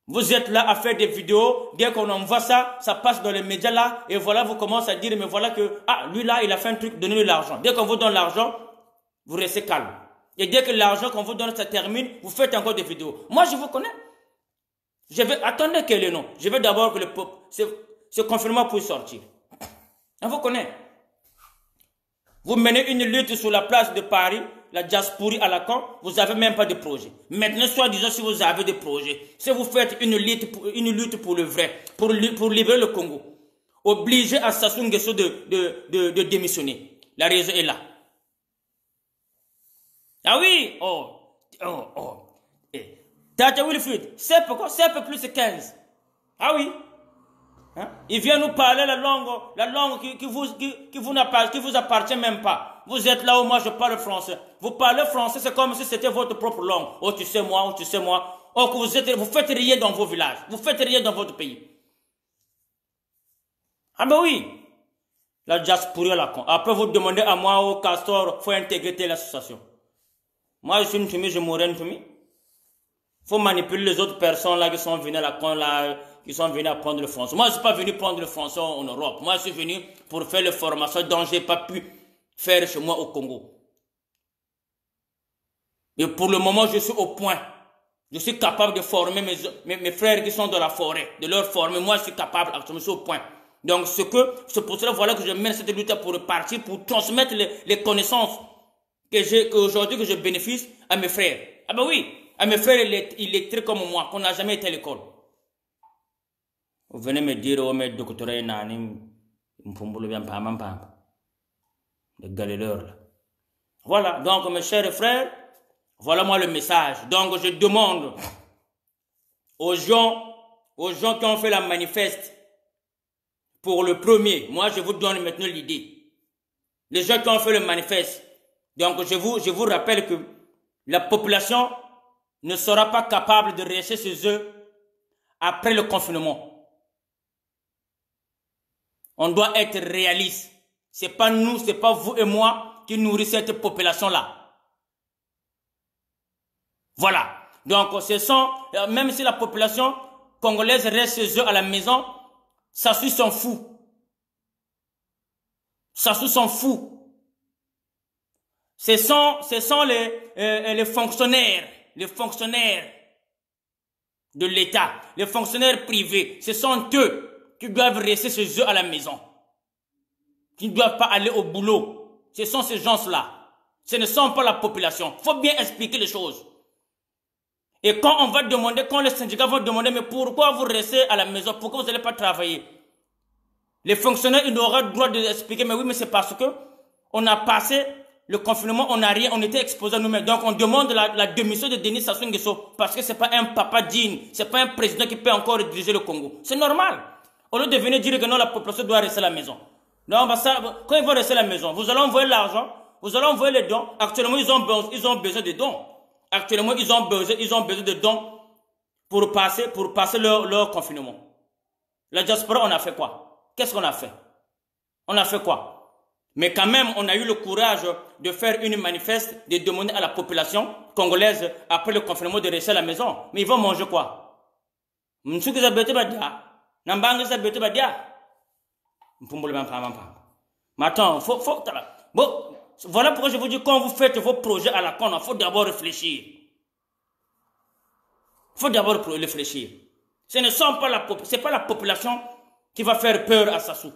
vous êtes là à faire des vidéos. Dès qu'on envoie ça, ça passe dans les médias là. Et voilà, vous commencez à dire, mais voilà que, ah, lui là, il a fait un truc, donnez-lui l'argent. Dès qu'on vous donne l'argent, vous restez calme. Et dès que l'argent qu'on vous donne, ça termine, vous faites encore des vidéos. Moi, je vous connais. Attendez quel est le nom. Je veux d'abord que le peuple, ce confinement puisse sortir. On vous connaît. Vous menez une lutte sur la place de Paris, la diaspora à la con, vous n'avez même pas de projet. Maintenant, soi-disant, si vous avez des projets, si vous faites une lutte pour le vrai, pour libérer le Congo, obligez à Sassou Nguesso de démissionner. La raison est là. Ah oui, Tata Wilfried, c'est pourquoi c'est un peu plus de 15. Ah oui. Hein? Il vient nous parler la langue qui vous appartient même pas. Vous êtes là où moi je parle français. Vous parlez français, c'est comme si c'était votre propre langue. Oh, tu sais moi, oh, tu sais moi. Oh, que vous faites rien dans vos villages. Vous faites rien dans votre pays. Ah ben oui. La diaspora la con. Après vous demandez à moi, au Castor, faut intégrer telle association. Moi, je suis une fumée, je mourrai une fumée. Faut manipuler les autres personnes là qui sont venues à la con là, qui sont venues apprendre le français. Moi, je ne suis pas venu prendre le français en Europe. Moi, je suis venu pour faire les formations dont je n'ai pas pu faire chez moi au Congo. Et pour le moment, je suis au point. Je suis capable de former mes frères qui sont dans la forêt, de leur former. Moi, je suis capable, je suis au point. Donc, c'est pour cela voilà que je mène cette lutte pour repartir, pour transmettre les connaissances qu'aujourd'hui que je bénéficie à mes frères. Ah ben oui, à mes frères illettrés comme moi, qu'on n'a jamais été à l'école. Vous venez me dire, oh, mais docteur Nani, de galéreurs. Voilà, donc mes chers frères, voilà moi le message. Donc je demande aux gens qui ont fait la manifeste pour le premier, moi je vous donne maintenant l'idée. Les gens qui ont fait le manifeste, donc je vous rappelle que la population ne sera pas capable de rester chez eux après le confinement. On doit être réaliste. C'est pas nous, c'est pas vous et moi qui nourrissent cette population-là. Voilà. Donc, même si la population congolaise reste chez eux à la maison, Sassou s'en fout. Sassou s'en fout. Ce sont les fonctionnaires de l'État, les fonctionnaires privés. Ce sont eux qui doivent rester chez eux à la maison, qui ne doivent pas aller au boulot. Ce sont ces gens-là. Ce ne sont pas la population. Il faut bien expliquer les choses. Et quand on va demander, quand les syndicats vont demander, mais pourquoi vous restez à la maison, pourquoi vous n'allez pas travailler? Les fonctionnaires, ils auront le droit d'expliquer, mais oui, mais c'est parce que on a passé le confinement, on n'a rien, on était exposé à nous-mêmes. Donc on demande la démission de Denis Sassou Nguesso parce que ce n'est pas un papa digne, ce n'est pas un président qui peut encore diriger le Congo. C'est normal. Au lieu de venir dire que non, la population doit rester à la maison. Non, bah ça, quand ils vont rester à la maison, vous allez envoyer l'argent, vous allez envoyer les dons. Actuellement, ils ont besoin de dons. Actuellement, ils ont besoin de dons pour passer leur confinement. La diaspora, on a fait quoi? Qu'est-ce qu'on a fait? On a fait quoi? Mais quand même, on a eu le courage de faire une manifeste, de demander à la population congolaise, après le confinement, de rester à la maison. Mais ils vont manger quoi? Mais attends, bon, voilà pourquoi je vous dis, quand vous faites vos projets à la con, il faut d'abord réfléchir. Il faut d'abord réfléchir. Ce n'est pas la population qui va faire peur à Sassou.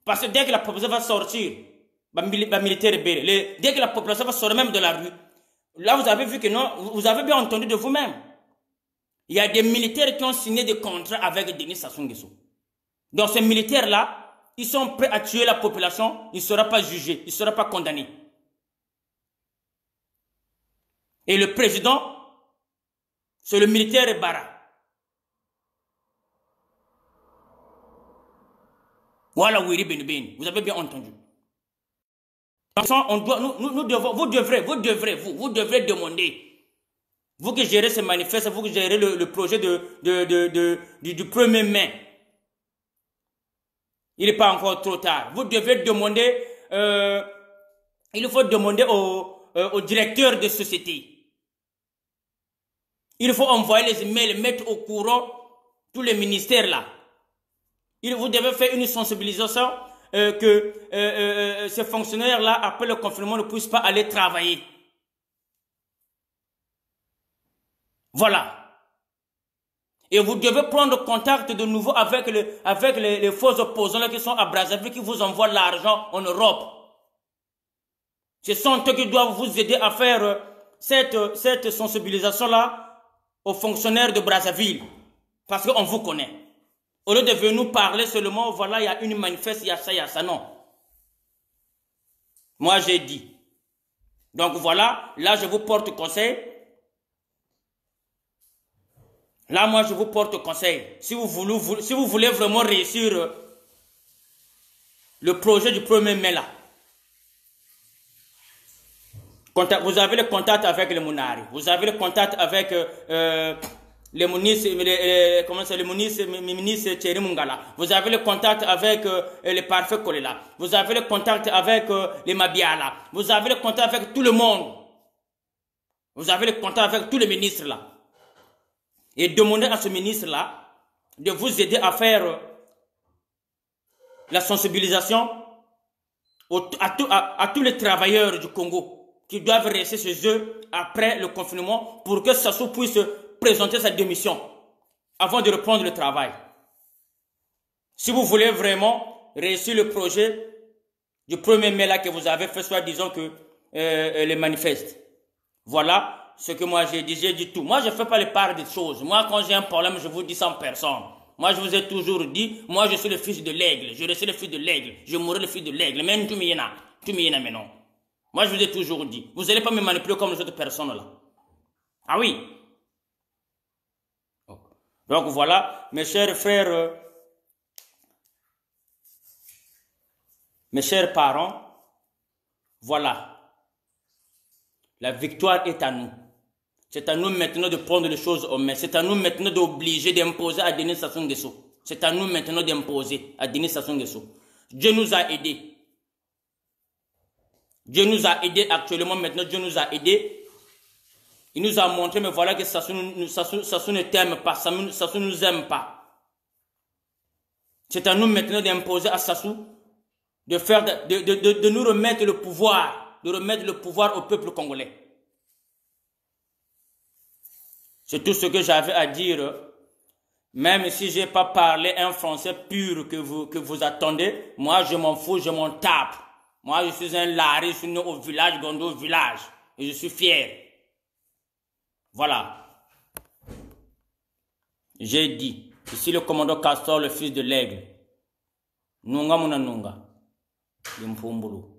Parce que dès que la population va sortir, dès que la population va sortir même de la rue, là vous avez vu que non, vous avez bien entendu de vous-même. Il y a des militaires qui ont signé des contrats avec Denis Sassou Nguesso. Donc ces militaires-là, ils sont prêts à tuer la population, ils ne seront pas jugés, ils ne seront pas condamnés. Et le président, c'est le militaire Bara. Voilà, Wiri Ben, vous avez bien entendu. On doit, vous devrez demander, vous qui gérez ces manifestes, vous qui gérez le projet du 1er mai. Il n'est pas encore trop tard. Vous devez demander, il faut demander au directeur de société. Il faut envoyer les emails, mettre au courant tous les ministères là. Vous devez faire une sensibilisation que ces fonctionnaires-là, après le confinement, ne puissent pas aller travailler. Voilà. Et vous devez prendre contact de nouveau avec les faux opposants là qui sont à Brazzaville, qui vous envoient l'argent en Europe. Ce sont eux qui doivent vous aider à faire cette sensibilisation-là aux fonctionnaires de Brazzaville. Parce qu'on vous connaît. Au lieu de venir nous parler seulement, voilà, il y a une manifeste, il y a ça, non. Moi, j'ai dit. Donc voilà, là, je vous porte conseil. Là, moi, je vous porte conseil. Si vous voulez vraiment réussir le projet du 1er mai, là, vous avez le contact avec les Mounari, vous avez le contact avec les ministres Thierry Mungala, vous avez le contact avec les Parfait Kolela, vous avez le contact avec les Mabiala, vous avez le contact avec tout le monde, vous avez le contact avec tous les ministres là. Et demandez à ce ministre-là de vous aider à faire la sensibilisation à tous les travailleurs du Congo qui doivent rester chez eux après le confinement pour que Sassou puisse présenter sa démission avant de reprendre le travail. Si vous voulez vraiment réussir le projet du 1er mai là que vous avez fait, soit disons que les manifestes. Voilà ce que moi j'ai dit tout. Moi je ne fais pas les parts des choses. Moi quand j'ai un problème, je vous dis sans personne. Moi je vous ai toujours dit, moi je suis le fils de l'aigle. Je reste le fils de l'aigle. Je mourrai le fils de l'aigle. Même tu m'y en as, mais non. Moi je vous ai toujours dit. Vous n'allez pas me manipuler comme les autres personnes là. Ah oui. Donc voilà, mes chers frères, mes chers parents, voilà. La victoire est à nous. C'est à nous maintenant de prendre les choses en main. C'est à nous maintenant d'obliger, d'imposer à Denis Sassou Nguesso. C'est à nous maintenant d'imposer à Denis Sassou Nguesso. Dieu nous a aidés. Dieu nous a aidés actuellement. Maintenant, Dieu nous a aidés. Il nous a montré, mais voilà que Sassou ne t'aime pas. Sassou ne nous aime pas. C'est à nous maintenant d'imposer à Sassou de nous remettre le pouvoir. De remettre le pouvoir au peuple congolais. C'est tout ce que j'avais à dire. Même si je n'ai pas parlé un français pur que vous attendez, moi je m'en fous, je m'en tape. Moi je suis un lari, je suis né au village, Gondo village. Et je suis fier. Voilà. J'ai dit, ici le commandant Castor, le fils de l'aigle. Nunga muna nunga. Limpumbulu.